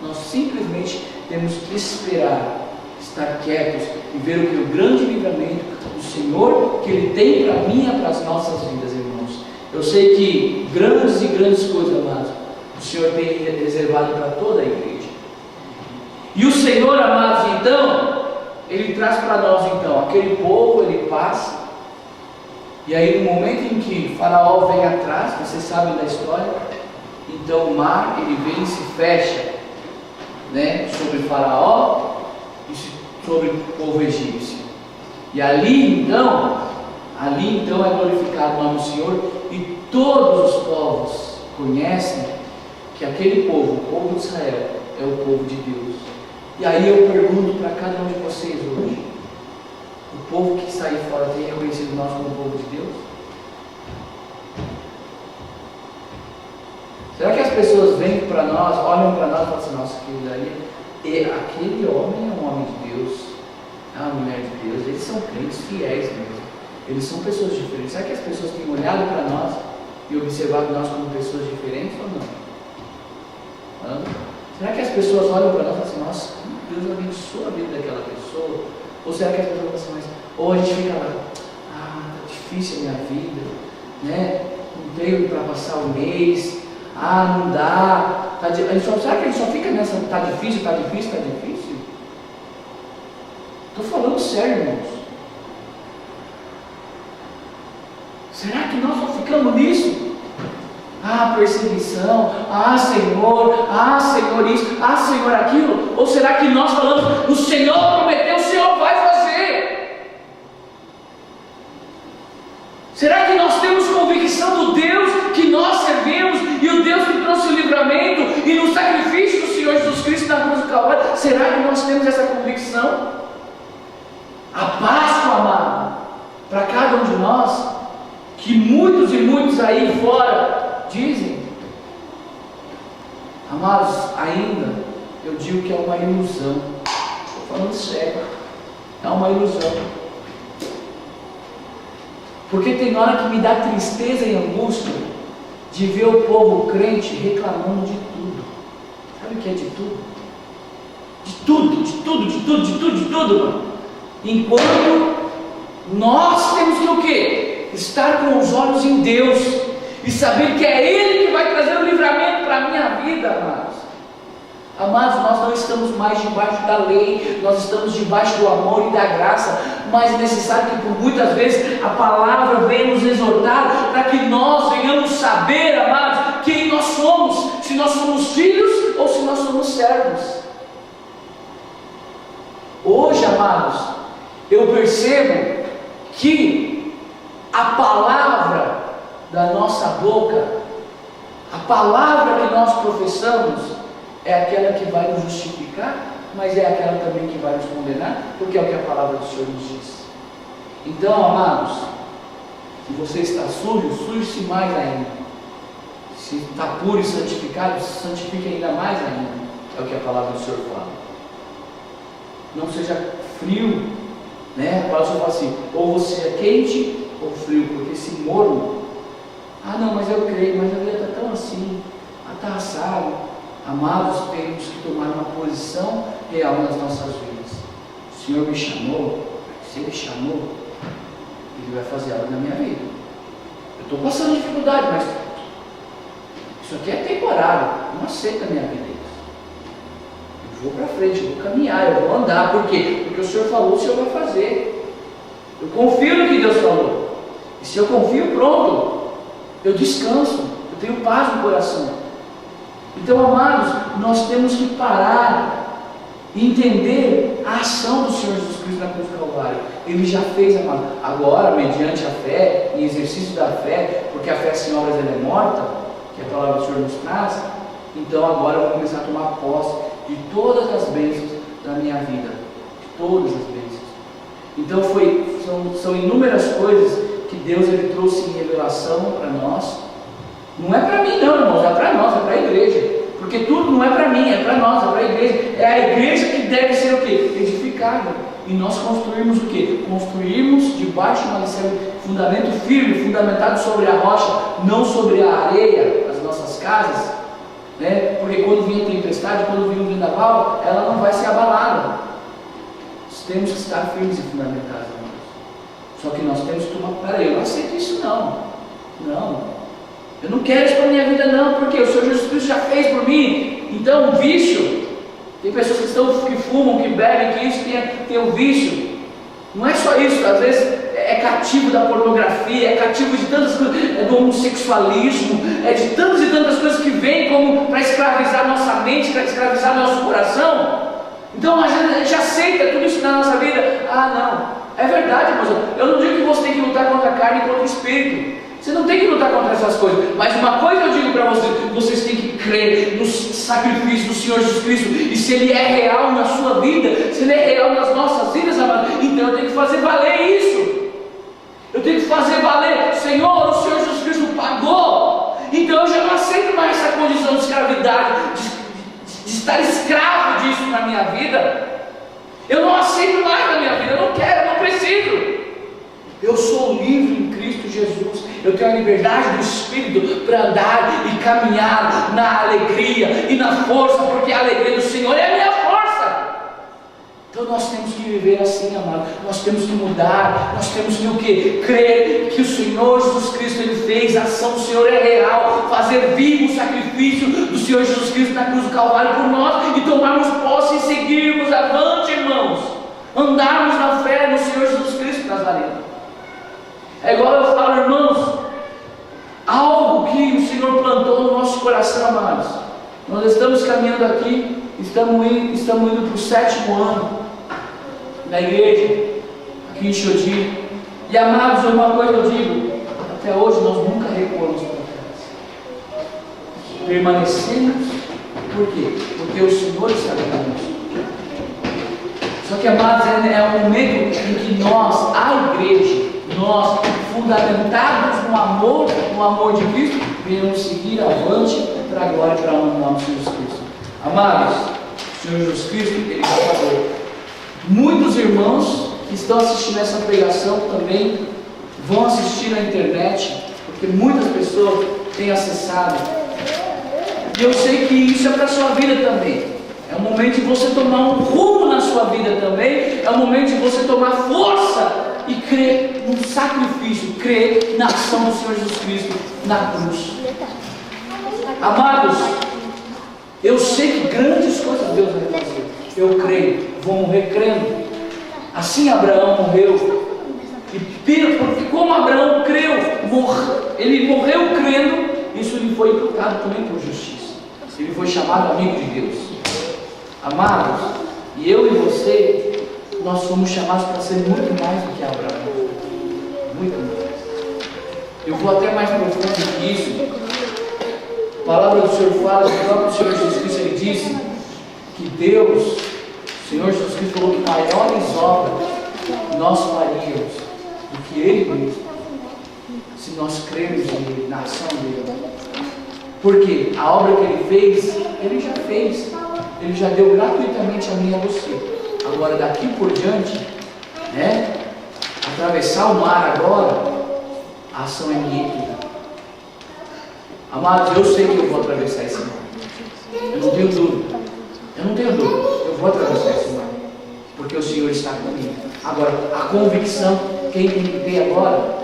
Speaker 2: Nós simplesmente temos que esperar, estar quietos e ver o que o grande livramento do Senhor que Ele tem para mim e para as nossas vidas, irmãos. Eu sei que grandes e grandes coisas, amados, o Senhor tem reservado para toda a igreja. E o Senhor, amados, então, Ele traz para nós, então, aquele povo, Ele passa, e aí no momento em que Faraó vem atrás, vocês sabem da história, então o mar, ele vem e se fecha, né, sobre Faraó e sobre o povo egípcio. E ali então é glorificado o nome do Senhor, e todos os povos conhecem que aquele povo, o povo de Israel, é o povo de Deus. E aí eu pergunto para cada um de vocês hoje: o povo que está aí fora tem reconhecido nós como povo de Deus? Será que as pessoas vêm para nós, olham para nós e falam assim: nossa, aquele homem é um homem de Deus, é uma mulher de Deus, eles são crentes fiéis mesmo, eles são pessoas diferentes. Será que as pessoas têm olhado para nós e observado nós como pessoas diferentes ou não? Será que as pessoas olham para nós e falam assim: nossa, como Deus abençoa a vida daquela pessoa? Ou será que as pessoas falam assim, mas, ou a gente fica lá: tá difícil a minha vida, né? Não tenho para passar o mês, não dá. Será que a gente só fica nessa, tá difícil? Estou falando sério, irmãos. Será que nós só ficamos nisso? Perseguição, Senhor isso, Senhor aquilo. Ou será que nós falamos: o Senhor prometeu, o Senhor vai fazer? Será que nós temos convicção do Deus que nós servimos e o Deus que trouxe o livramento e no sacrifício do Senhor Jesus Cristo na cruz do Calvário? Será que nós temos essa convicção? A Páscoa, amado, para cada um de nós, que muitos e muitos aí fora dizem, amados, ainda eu digo que é uma ilusão. Estou falando sério, é uma ilusão. Porque tem hora que me dá tristeza e angústia de ver o povo crente reclamando de tudo. Sabe o que é de tudo? De tudo, mano. Enquanto nós temos que o quê? Estar com os olhos em Deus e saber que é Ele que vai trazer o livramento para a minha vida, amados. Amados, nós não estamos mais debaixo da lei, nós estamos debaixo do amor e da graça, mas é necessário que por muitas vezes a palavra venha nos exortar para que nós venhamos saber, amados, quem nós somos, se nós somos filhos ou se nós somos servos. Hoje, amados, eu percebo que a palavra da nossa boca, a palavra que nós professamos, é aquela que vai nos justificar, mas é aquela também que vai nos condenar, porque é o que a palavra do Senhor nos diz. Então, amados, se você está sujo, suje-se mais ainda. Se está puro e santificado, se santifique ainda mais ainda. É o que a palavra do Senhor fala. Não seja frio, né? A palavra do Senhor fala assim: ou você é quente ou frio, porque se morno, não, mas eu creio, mas a vida está tão assim, está assado. Amados, temos que tomar uma posição real nas nossas vidas. O Senhor me chamou, se Ele chamou, Ele vai fazer algo na minha vida. Eu estou passando dificuldade, mas isso aqui é temporário, não aceita a minha vida isso. Eu vou para frente, eu vou caminhar, eu vou andar. Por quê? Porque o Senhor falou, o Senhor vai fazer. Eu confio no que Deus falou. E se eu confio, pronto, eu descanso, eu tenho paz no coração. Então, amados, nós temos que parar e entender a ação do Senhor Jesus Cristo na cruz do Calvário. Ele já fez, amado. Agora, mediante a fé, em exercício da fé, porque a fé sem obras ela é morta, que a palavra do Senhor nos traz, então agora eu vou começar a tomar posse de todas as bênçãos da minha vida. De todas as bênçãos. Então são inúmeras coisas que Deus ele trouxe em revelação para nós. Não é para mim não, irmãos, é para nós, é para a igreja. Porque tudo quê? Edificada. E nós construímos o quê? Construímos debaixo de um fundamento firme, fundamentado sobre a rocha, não sobre a areia, as nossas casas, né? Porque quando vinha tempestade, quando vinha um vendaval, ela não vai ser abalada. Nós temos que estar firmes e fundamentados, irmãos. Só que nós temos que tomar, peraí, eu não aceito isso não, eu não quero isso para a minha vida não, porque o Senhor Jesus Cristo já fez por mim. Então, vício, tem pessoas que fumam, que bebem, que isso tem um vício. Não é só isso, às vezes é cativo da pornografia, é cativo de tantas coisas, é do homossexualismo, é de tantas e tantas coisas que vêm como para escravizar nossa mente, para escravizar nosso coração. Então, às vezes a gente aceita tudo isso na nossa vida. Ah, não, é verdade, irmãos. Eu não digo que você tem que lutar contra a carne e contra o espírito. Você não tem que lutar contra essas coisas, mas uma coisa eu digo para vocês: vocês têm que crer no sacrifício do Senhor Jesus Cristo, e se Ele é real na sua vida, se Ele é real nas nossas vidas, amados, então eu tenho que fazer valer isso. Eu tenho que fazer valer: Senhor, o Senhor Jesus Cristo pagou, então eu já não aceito mais essa condição de escravidade, de estar escravo disso na minha vida. Eu não aceito mais na minha vida, eu não quero, eu não preciso. Eu sou livre em Cristo Jesus. Eu tenho a liberdade do Espírito para andar e caminhar na alegria e na força, porque a alegria do Senhor é a minha força. Então nós temos que viver assim, amado. Nós temos que mudar. Nós temos que o quê? Crer que o Senhor Jesus Cristo Ele fez. A ação do Senhor é real. Fazer vivo o sacrifício do Senhor Jesus Cristo na cruz do Calvário por nós, e tomarmos posse e seguirmos avante, irmãos. Andarmos na fé no Senhor Jesus Cristo Nazareno. É igual eu falo, irmãos, algo que o Senhor plantou no nosso coração, amados. Nós estamos caminhando aqui, estamos indo para o 7º ano na igreja, aqui em Xodi. E, amados, uma coisa eu digo: até hoje nós nunca recuamos para trás. Permanecemos. Por quê? Porque o Senhor está conosco. Só que, amados, é um momento em que nós, a igreja, nós, fundamentados no amor de Cristo, venhamos seguir avante para a glória e para a honra do nome de Jesus Cristo. Amados, o Senhor Jesus Cristo, Ele já falou. Muitos irmãos que estão assistindo essa pregação também vão assistir na internet, porque muitas pessoas têm acessado. E eu sei que isso é para a sua vida também. É o momento de você tomar um rumo na sua vida também. É o momento de você tomar força e crer no sacrifício, crer na ação do Senhor Jesus Cristo na cruz. Amados, eu sei que grandes coisas Deus vai fazer. Eu creio, vou morrer crendo. Assim Abraão morreu. Porque como Abraão creu, ele morreu crendo, isso lhe foi imputado também por justiça. Ele foi chamado amigo de Deus. Amados, e eu e você, nós somos chamados para ser muito mais do que Abraão. Muito mais. Eu vou até mais profundo que isso. A palavra do Senhor fala, o próprio Senhor Jesus Cristo, Ele disse que Deus, o Senhor Jesus Cristo falou que maiores obras nós faríamos do que Ele mesmo, se nós crermos na ação dele. Porque a obra que Ele fez, Ele já fez. Ele já deu gratuitamente a mim e a você. Agora daqui por diante, né, atravessar o mar agora, a ação é minha e tua. Amados, eu sei que eu vou atravessar esse mar. Eu não tenho dúvida. Eu vou atravessar esse mar. Porque o Senhor está comigo. Agora, a convicção, quem tem que ter agora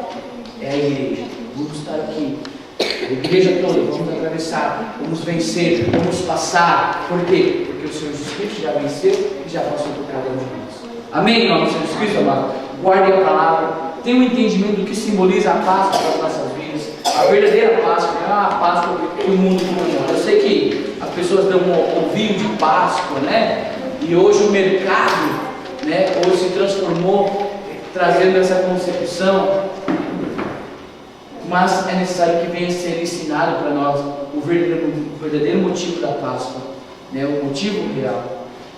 Speaker 2: é a igreja. Vamos estar aqui. A igreja toda, vamos atravessar, vamos vencer, vamos passar. Por quê? Porque o Senhor Jesus Cristo já venceu e já passou por cada um de nós. Amém? Em nome do Senhor Jesus Cristo, amado. Guarde a palavra. Tenha um entendimento do que simboliza a Páscoa para as nossas vidas. A verdadeira Páscoa não é uma Páscoa que o mundo comemora. Eu sei que as pessoas dão um ovinho de Páscoa, né? E hoje o mercado, né, hoje se transformou, trazendo essa concepção. Mas é necessário que venha ser ensinado para nós o verdadeiro motivo da Páscoa, né? O motivo real,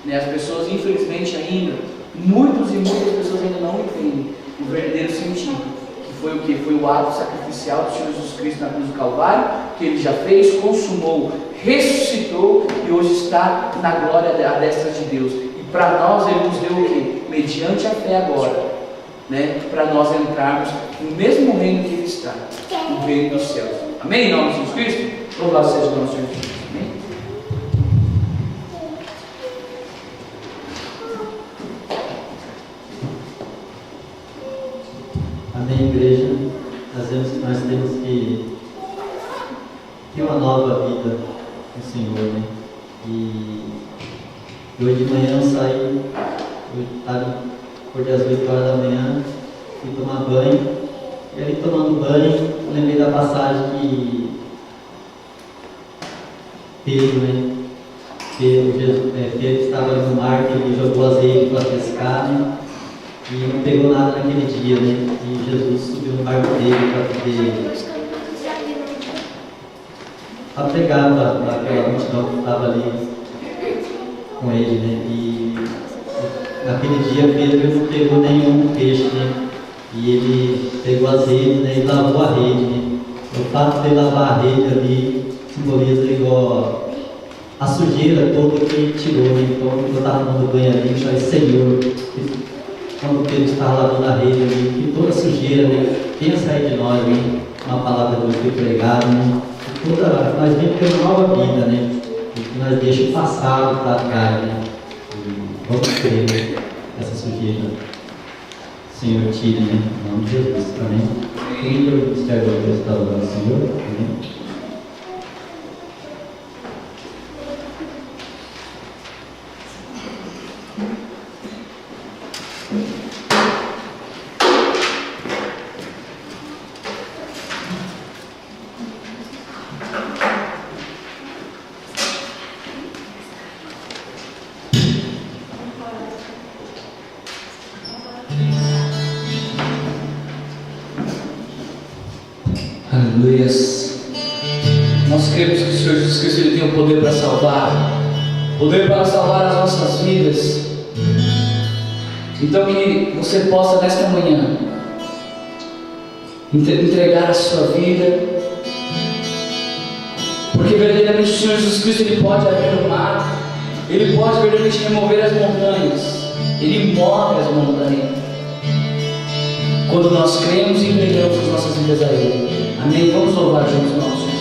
Speaker 2: né? As pessoas, infelizmente, ainda, muitas pessoas ainda não entendem o verdadeiro sentido, que foi o que? Foi o ato sacrificial do Senhor Jesus Cristo na cruz do Calvário, que Ele já fez, consumou, ressuscitou e hoje está na glória à destra de Deus. E para nós Ele nos deu o quê? Mediante a fé agora, né? Para nós entrarmos no mesmo reino que Ele está, no reino dos céus. Amém? Em nome de Jesus Cristo? Louvado seja o nosso Senhor Jesus. Amém?
Speaker 1: Amém, igreja. Nós temos que ter uma nova vida com o Senhor, né? E hoje de manhã eu saí, acordei às 8 horas da manhã, fui tomar banho, e ali tomando banho, eu lembrei da passagem que Pedro, né? Pedro estava ali no mar, que ele jogou as redes para pescar, né? E não pegou nada naquele dia, né? E Jesus subiu no barco dele para pregar para aquela multidão que estava ali com ele, né? E naquele dia Pedro não pegou nenhum peixe, né? E ele pegou as redes, né? E lavou a rede, né? O fato de ele lavar a rede ali simboliza igual a sujeira toda que ele tirou, né? Então eu estava tomando banho ali e falei, Senhor, quando Pedro estava lavando a rede ali, que toda sujeira, né? Pensa aí de nós, né? Uma palavra de Deus foi pregada, né? Nós vemos ter uma nova vida, né? E que nós deixamos o passado para trás, né? E vamos crer, né? Essa sujeira. Senhor, tire, né? Em nome de Jesus. Amém. Quem o mistério de Deus está orando, Senhor? Amém.
Speaker 2: Aleluias. Nós cremos que o Senhor Jesus Cristo Ele tem o poder para salvar, poder para salvar as nossas vidas. Então que você possa nesta manhã entregar a sua vida, porque verdadeiramente o Senhor Jesus Cristo Ele pode abrir o mar, Ele pode verdadeiramente remover as montanhas, Ele move as montanhas quando nós cremos e entregamos as nossas vidas a Ele. Amém? Vamos louvar juntos o nosso Jesus.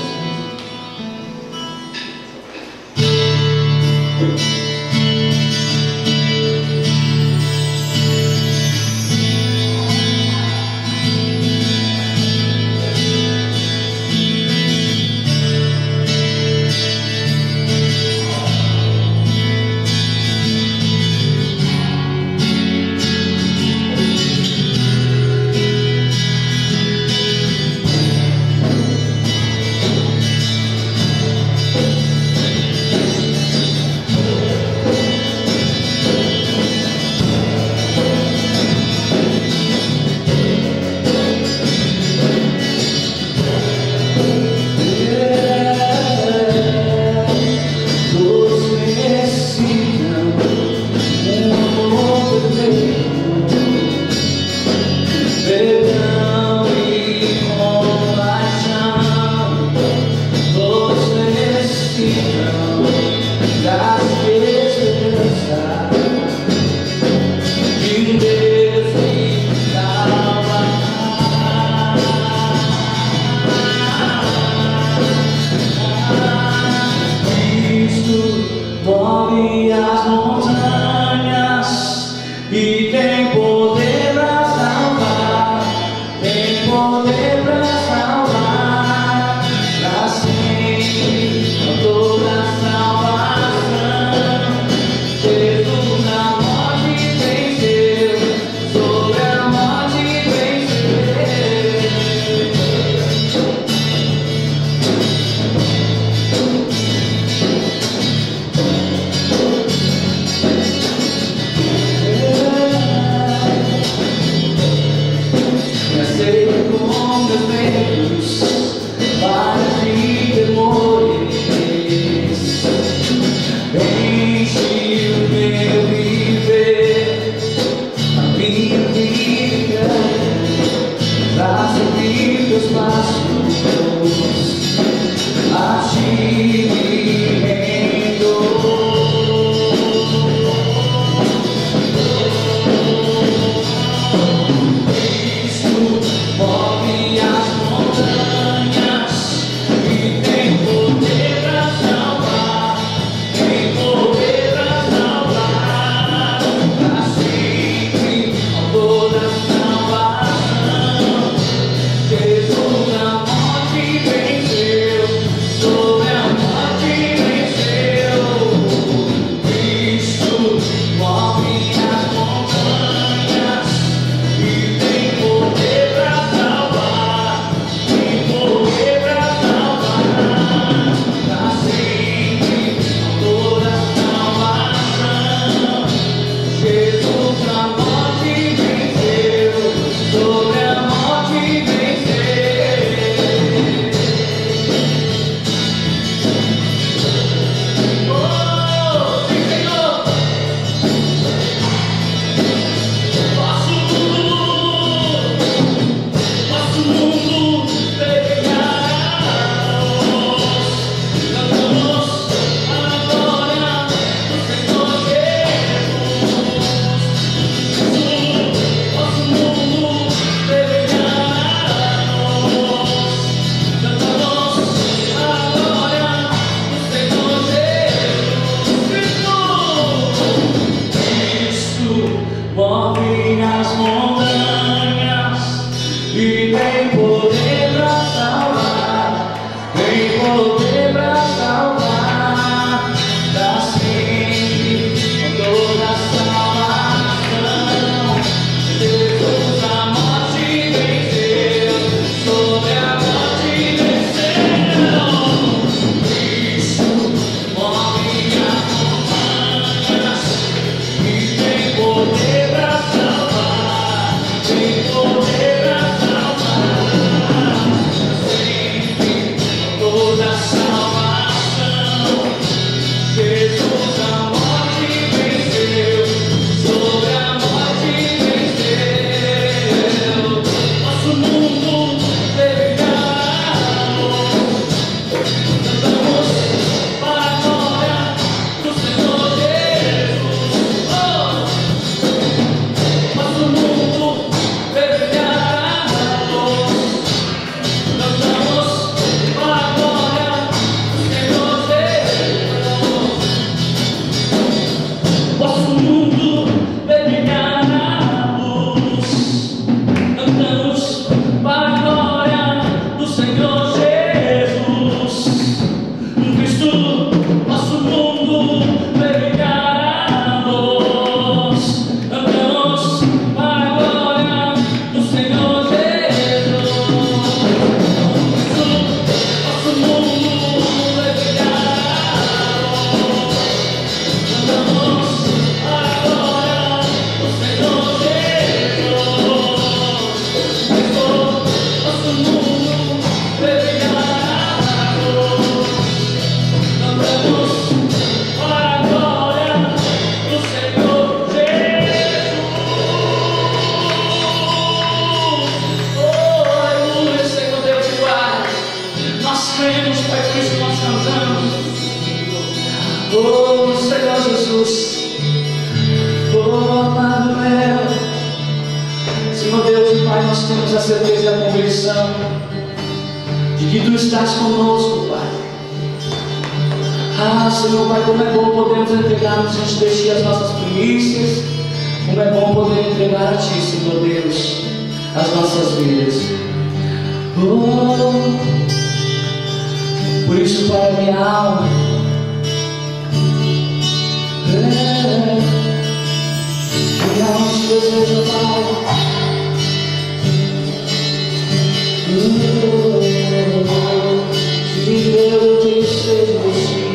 Speaker 2: Oh, Senhor Jesus, oh, amado meu, Senhor Deus e Pai, nós temos a certeza e a convicção de que Tu estás conosco, Pai. Ah, Senhor Pai, como é bom podermos entregarmos diante de Ti as nossas primícias, como é bom poder entregar a Ti, Senhor Deus, as nossas vidas. Oh, por isso, Pai, minha alma, minha alma te deseja, Pai. Sim, Deus, eu tenho sede de Ti.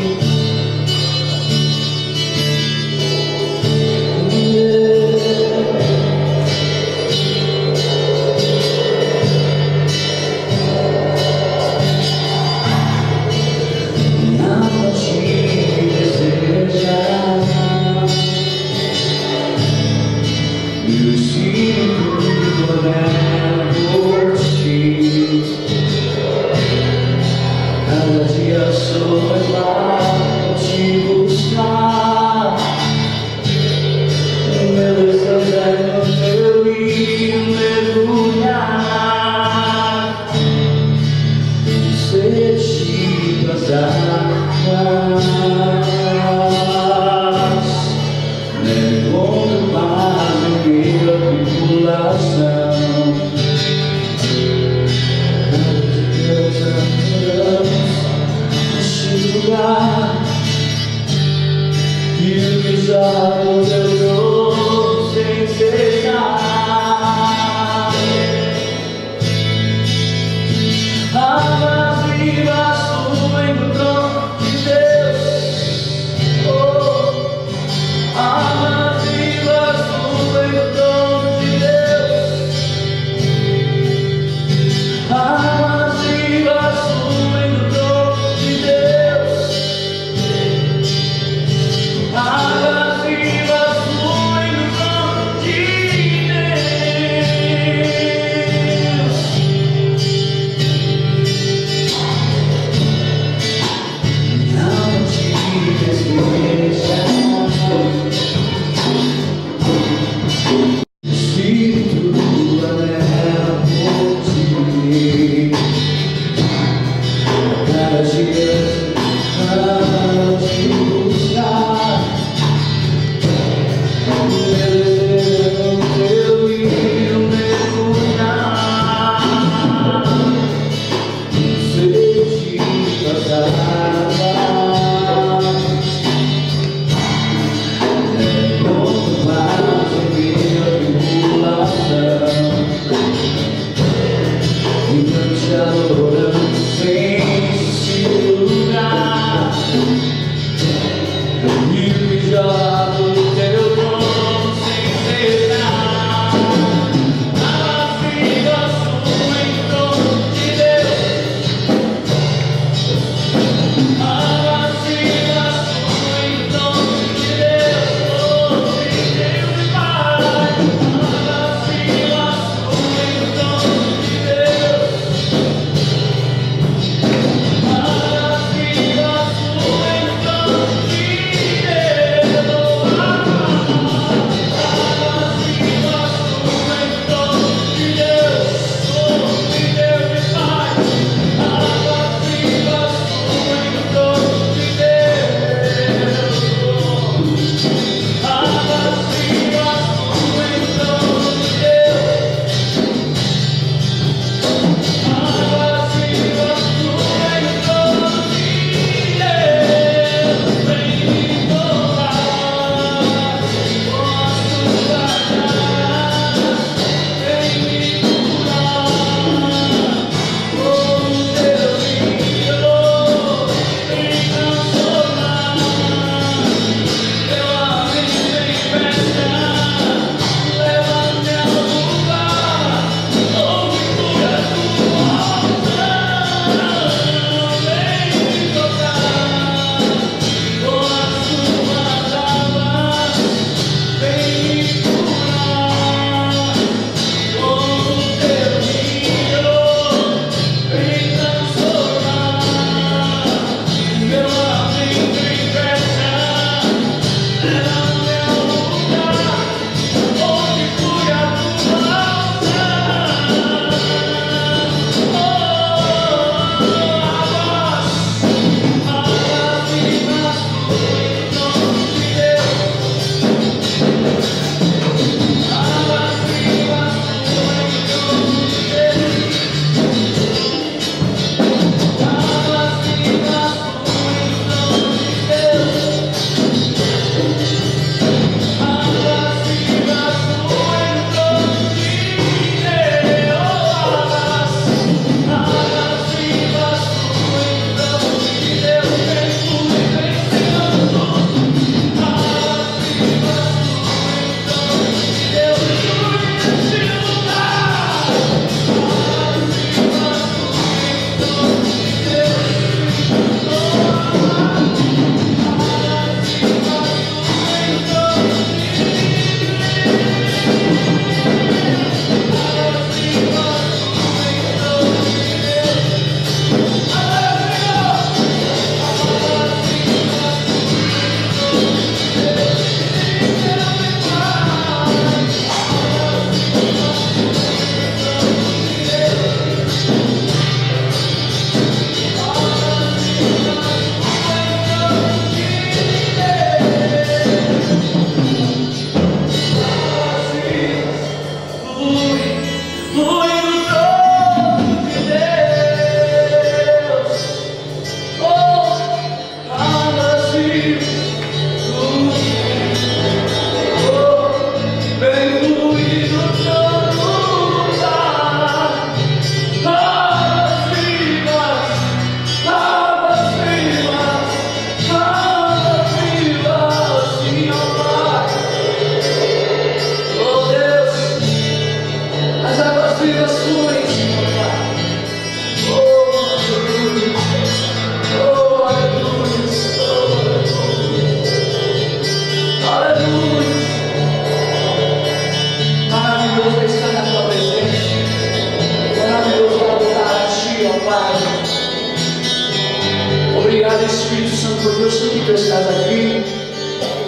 Speaker 2: eu sei que Tu estás aqui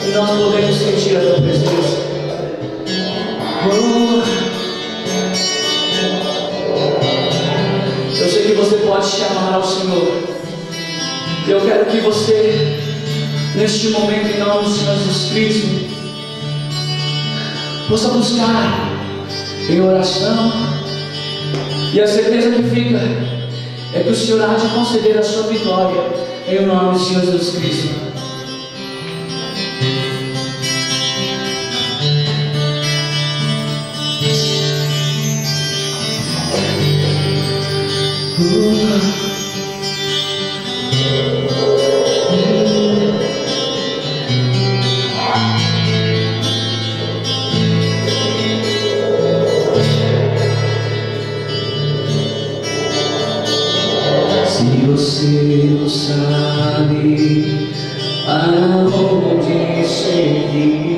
Speaker 2: e nós podemos sentir a Tua presença. Eu sei que você pode chamar ao Senhor. E eu quero que você, neste momento, em nome do Senhor Jesus Cristo, possa buscar em oração. E a certeza que fica é que o Senhor há de conceder a sua vitória em nome do Senhor Jesus Cristo. Se você não sabe aonde seguir,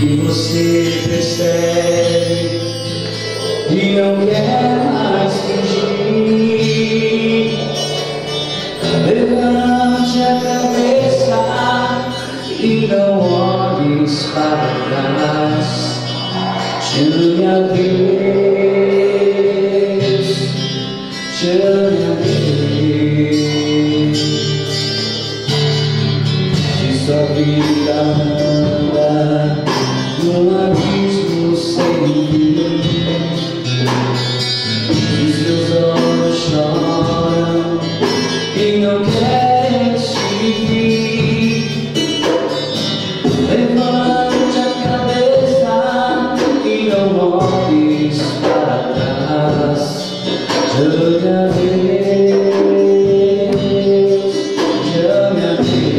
Speaker 2: e você percebe e não quer mais fingir, levante a cabeça e não olhes para trás. Chame a Deus, chame a Deus. Se sua vida anda num abismo sem fim, os seus olhos choram e não querem te vir, levante a cabeça e não olhes para trás. Chame a Deus, chame a Deus.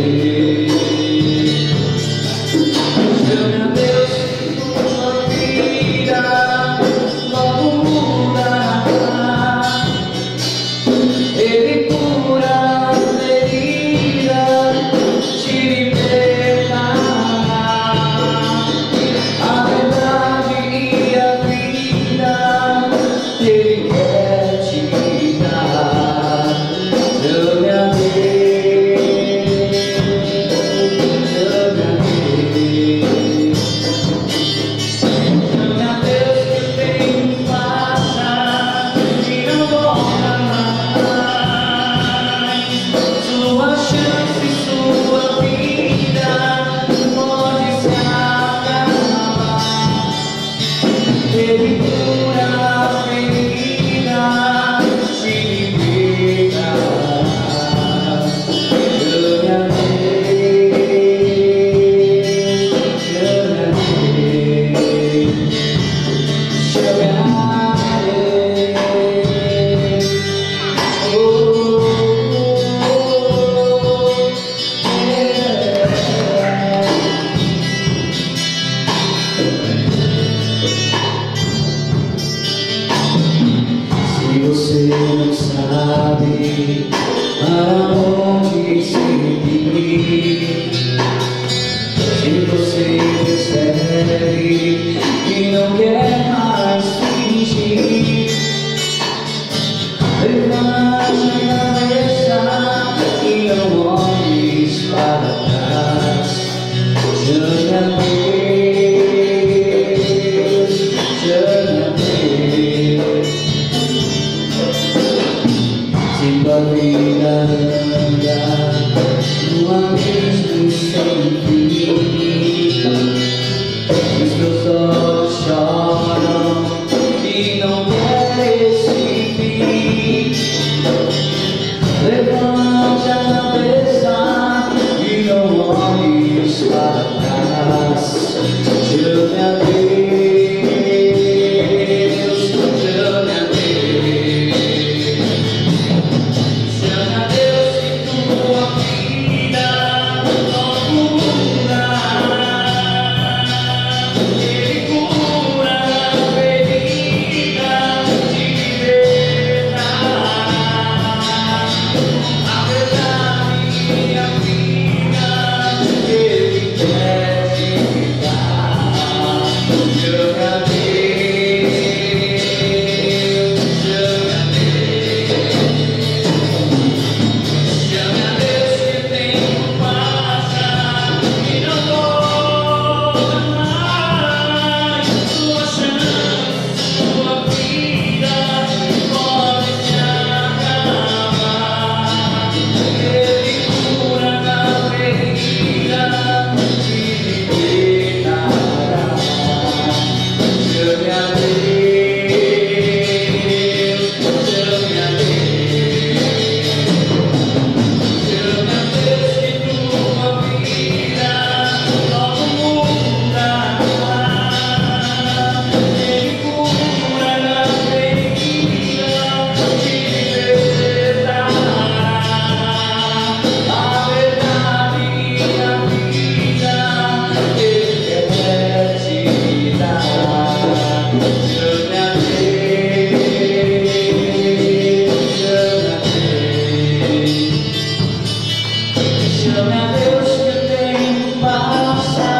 Speaker 1: Chame a Deus que o tempo passa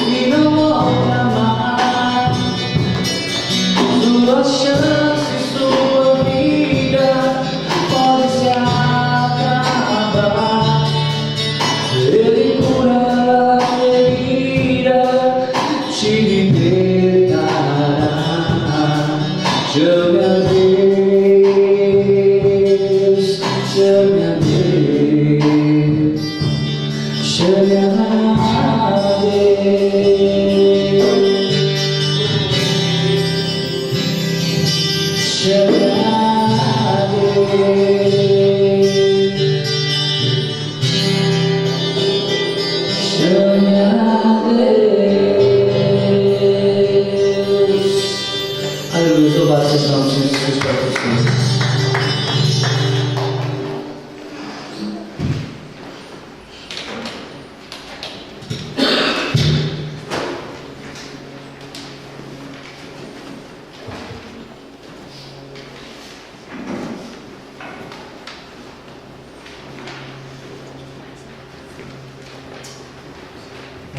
Speaker 1: e não volta mais. Sua chance, sua vida pode se acabar. Ele cura a ferida, te libertará. Chame a Deus, chame a Deus, chame a Deus, chame a Deus, chame a Deus. Aleluia, louvado seja o nome de Jesus para todos.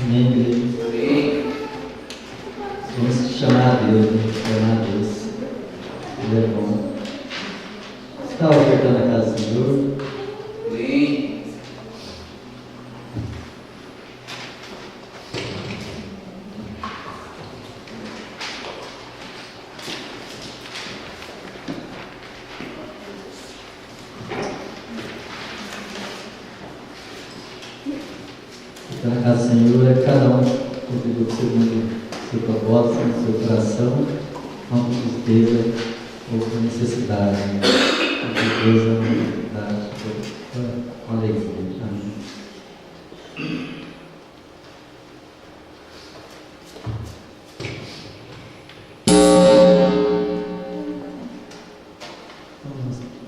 Speaker 1: Amém, igreja. Vamos chamar a Deus, vamos chamar a Deus. Ele é bom. Você está ofertando a casa do Senhor?
Speaker 2: Amém.
Speaker 1: Ofertar a casa do Senhor é cada um contribui segundo o seu propósito, o seu coração, não por tristeza ou por necessidade, por tristeza ou necessidade, com alegria. Amém.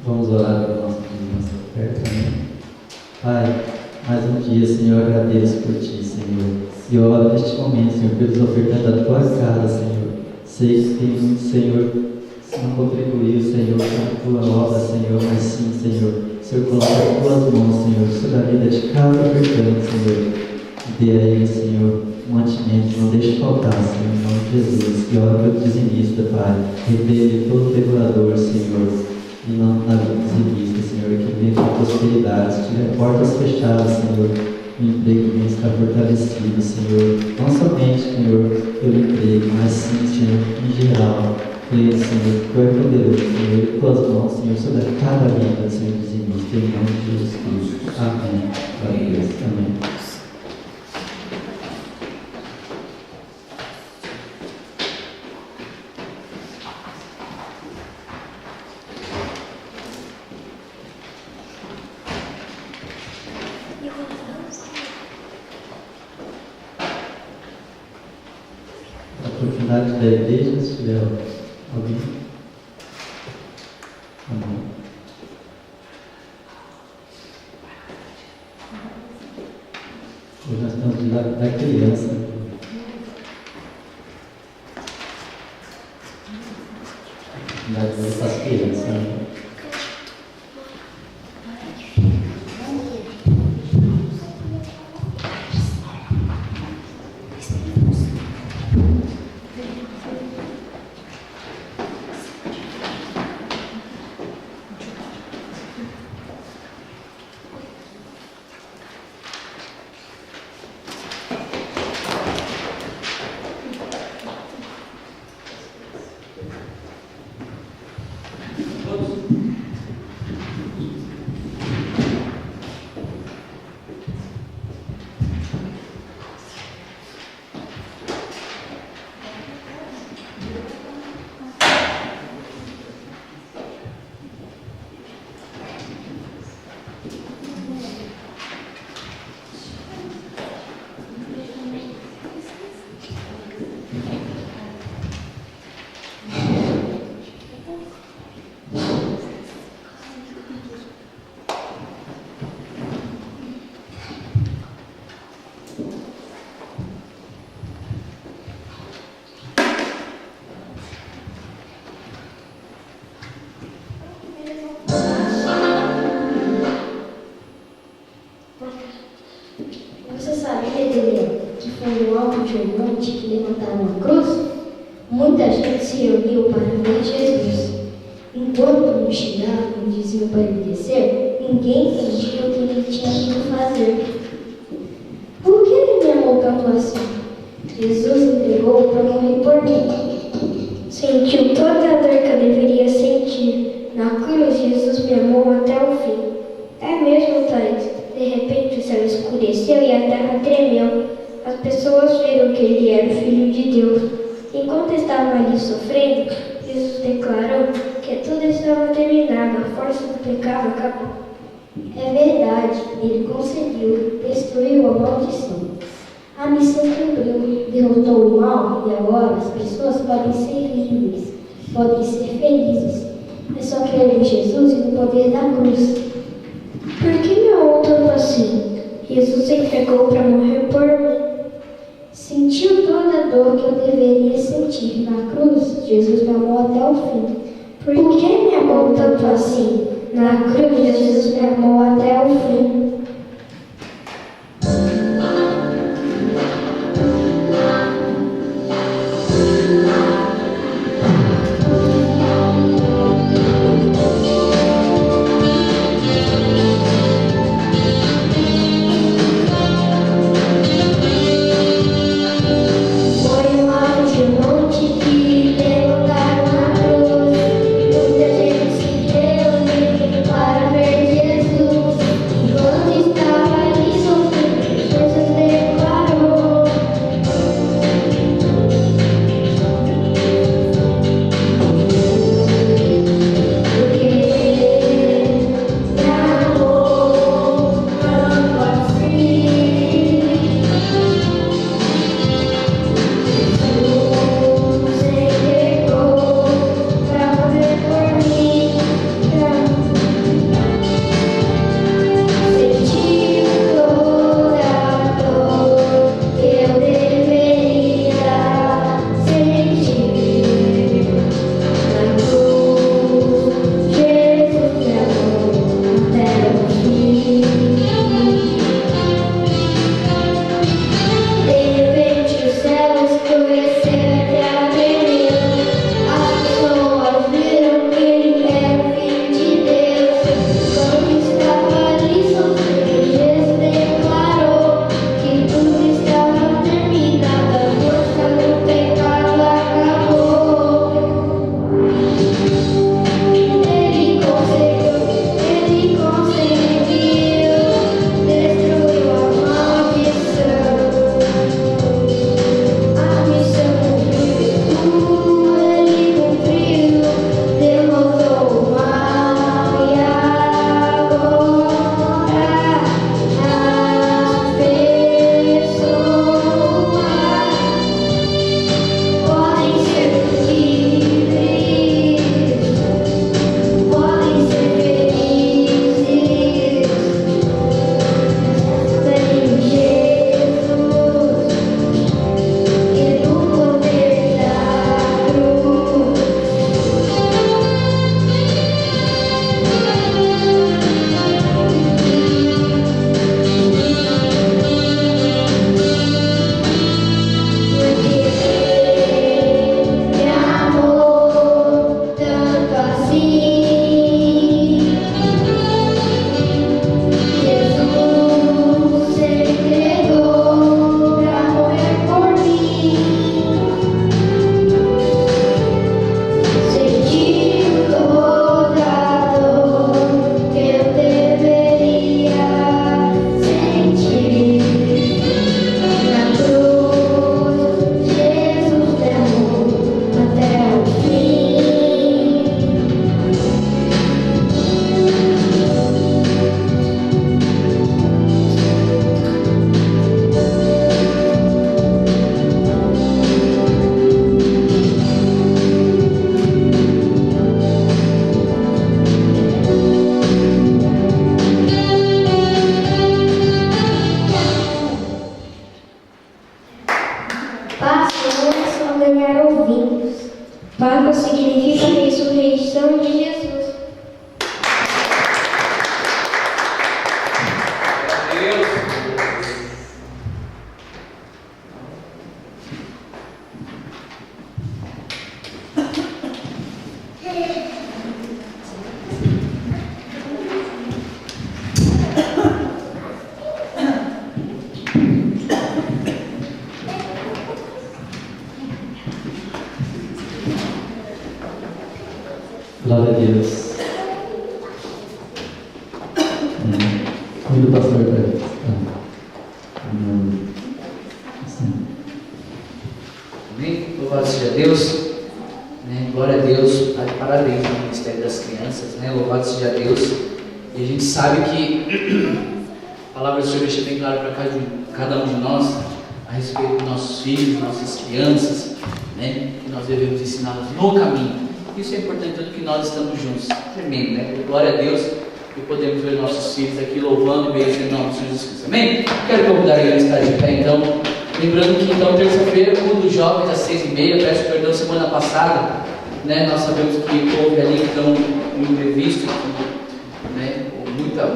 Speaker 1: Vamos orar pela nossa nossa oferta, amém? Pai, mais um dia, Senhor, agradeço por Ti, Senhor. E oro neste momento, Senhor, pelos ofertantes da Tua casa, Senhor. Sei que tem muitos, Senhor, que não contribuiu, Senhor, com a Tua obra, Senhor, mas sim, Senhor. Senhor, coloca as Tuas mãos, Senhor, sobre a vida de cada ofertante, Senhor. Dê a ele, Senhor, mantimento, não deixe faltar, Senhor, em nome de Jesus. E oro pelo dizimista, Pai. Repreende todo devorador, Senhor. E não na vida dizimista, Senhor, que venha com prosperidade, se tiver portas fechadas, Senhor, o emprego venha estar fortalecido, Senhor, não somente, Senhor, pelo emprego, mas sim, Senhor, em geral, creio, Senhor, que Tu és poderoso, Senhor, e Tuas mãos, Senhor, sobre cada vida, Senhor, dizimista, em nome de Jesus Cristo. Amém. Glória a Deus. Amém. A oportunidade da igreja, se tiver alguém. Amém. Hoje nós estamos de lado da criança. A oportunidade hoje para as crianças. Amém.
Speaker 2: Todos
Speaker 3: Você sabia, Daniel, que foi no alto de um monte que levantaram uma cruz? Muita gente se reuniu para ver Jesus. Enquanto não chegavam e diziam para ele descer, ninguém entendia o que ele tinha que fazer. Por que ele me amou tanto assim? Jesus entregou para morrer por mim. Sentiu toda a dor que eu deveria sentir. Na cruz, Jesus me amou até o fim. É mesmo, Thaís. De repente o céu escureceu e a terra tremeu. As pessoas viram que ele era o Filho de Deus. Enquanto estavam ali sofrendo, Jesus declarou que tudo estava terminado, a força do pecado acabou. É verdade, ele conseguiu, destruiu a maldição. A missão cumpriu, derrotou o mal e agora as pessoas podem ser livres, podem ser felizes. É só crer em Jesus e no poder da cruz. Por que me amou tanto assim? Jesus se entregou para morrer por mim. Sentiu toda a dor que eu deveria sentir. Na cruz, Jesus me amou até o fim. Por que me amou tanto assim? Na cruz, Jesus me amou até o fim. Para ver Jesus, enquanto
Speaker 1: Glória a Deus. Cuida do pastor para eles.
Speaker 2: Amém? Louvado seja Deus. Glória a Deus. Parabéns ao Ministério das Crianças. Louvado seja Deus. E a gente sabe que a palavra do Senhor deixa bem claro para cada um de nós a respeito dos nossos filhos, nossas crianças, que nós devemos ensiná-los no caminho. Isso é importante, tanto que nós estamos juntos. Tremendo, né? Glória a Deus. E podemos ver nossos filhos aqui louvando e bendizendo em nome do Senhor Jesus Cristo. Amém? Quero convidar ele a estar de pé, então. Lembrando que, então, terça-feira, culto dos jovens às 6h30. Peço perdão, semana passada, nós sabemos que houve ali, então, um imprevisto,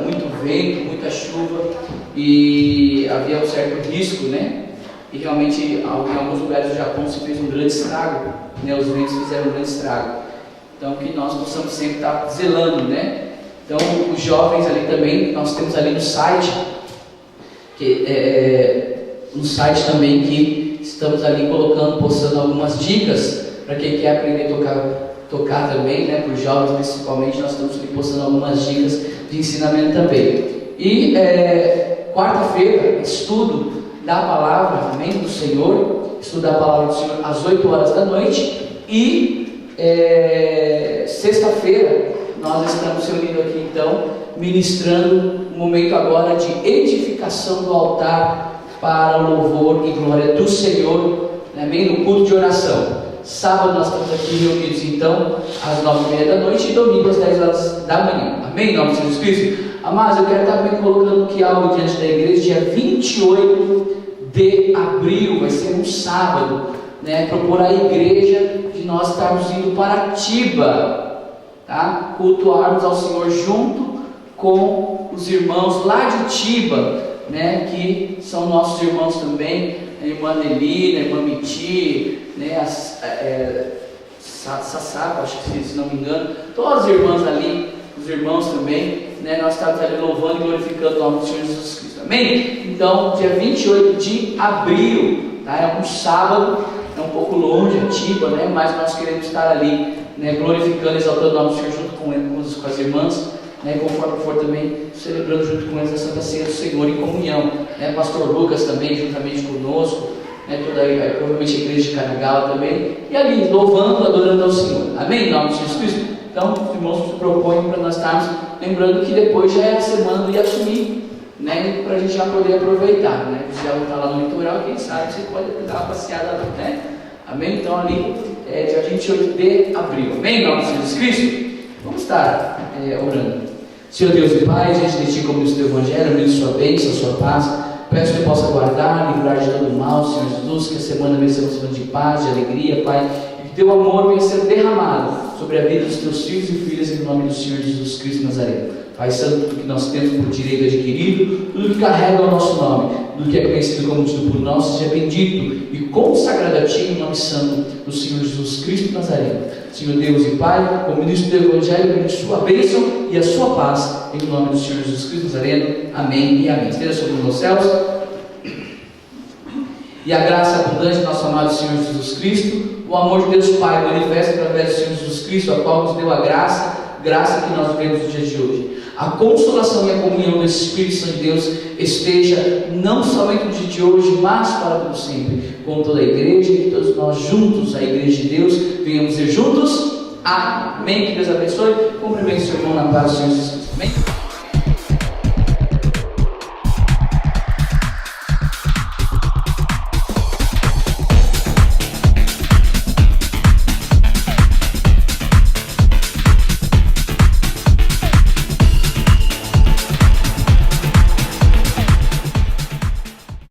Speaker 2: muito vento, muita chuva, e havia um certo risco, e realmente, em alguns lugares do Japão se fez um grande estrago, os ventos fizeram um grande estrago. Então, que nós possamos sempre estar zelando, Então, os jovens ali também, nós temos ali no site, também que estamos ali postando algumas dicas para quem quer aprender a tocar também, para os jovens principalmente, nós estamos ali postando algumas dicas de ensinamento também. E quarta-feira, estudo da palavra, amém, do Senhor, estudo da palavra do Senhor às 8 horas da noite, e sexta-feira, nós estamos se unindo aqui então, ministrando um momento agora de edificação do altar para o louvor e glória do Senhor, amém? No culto de oração. Sábado nós estamos aqui reunidos então às 9h30 da noite e domingo às 10 horas da manhã, amém? Em nome de Jesus Cristo. Amados, eu quero estar também colocando aqui algo diante da igreja, dia 28 de abril, vai ser um sábado, propor à igreja de nós estarmos indo para Tiba, cultuarmos ao Senhor junto com os irmãos lá de Tiba, que são nossos irmãos também, a irmã Nelly, a irmã Miti, Sassá, acho que se não me engano, todas as irmãs ali, os irmãos também, nós estamos ali louvando e glorificando o nome do Senhor Jesus Cristo, amém? Então, dia 28 de abril, é um sábado, é um pouco longe a Tiba, mas nós queremos estar ali, glorificando e exaltando o nome do Senhor junto com as irmãs, conforme for também celebrando junto com eles a Santa Ceia do Senhor em comunhão, Pastor Lucas também juntamente conosco, provavelmente a igreja de Canagala também, e ali louvando, adorando ao Senhor, amém? Em nome de Jesus Cristo. Então os irmãos se propõem para nós estarmos lembrando que depois já é a semana do Yasumi, para a gente já poder aproveitar, se já está lá no litoral, quem sabe você pode dar uma passeada lá, amém? Então ali dia 28 de abril, amém? Em nome de Jesus Cristo. Vamos estar orando. Senhor Deus e Pai, diante de Ti, como diz o Teu Evangelho, abrindo Sua bênção, Sua paz, peço que Tu possa guardar, livrar de todo mal, Senhor Jesus, que a semana venha ser uma semana de paz, de alegria, Pai, e que Teu amor venha ser derramado sobre a vida dos Teus filhos e filhas, em nome do Senhor Jesus Cristo Nazareno. Pai Santo, tudo que nós temos por direito adquirido, tudo que carrega o nosso nome, tudo que é conhecido como tido por nós, seja bendito e consagrado a Ti, em nome santo do Senhor Jesus Cristo Nazareno. Senhor Deus e Pai, como ministro do Evangelho, bendito Sua bênção e a Sua paz, em nome do Senhor Jesus Cristo Nazareno. Amém e amém. Esteja sobre os céus. E a graça abundante do nosso amado Senhor Jesus Cristo, o amor de Deus Pai manifesta através do Senhor Jesus Cristo, a qual nos deu a graça que nós vivemos no dia de hoje. A consolação e a comunhão do Espírito Santo de Deus esteja não somente no dia de hoje, mas para todo sempre, com toda a igreja, e que todos nós juntos, a igreja de Deus, venhamos ser juntos. Amém. Que Deus abençoe. Cumprimente o seu irmão na paz do Senhor Jesus Cristo.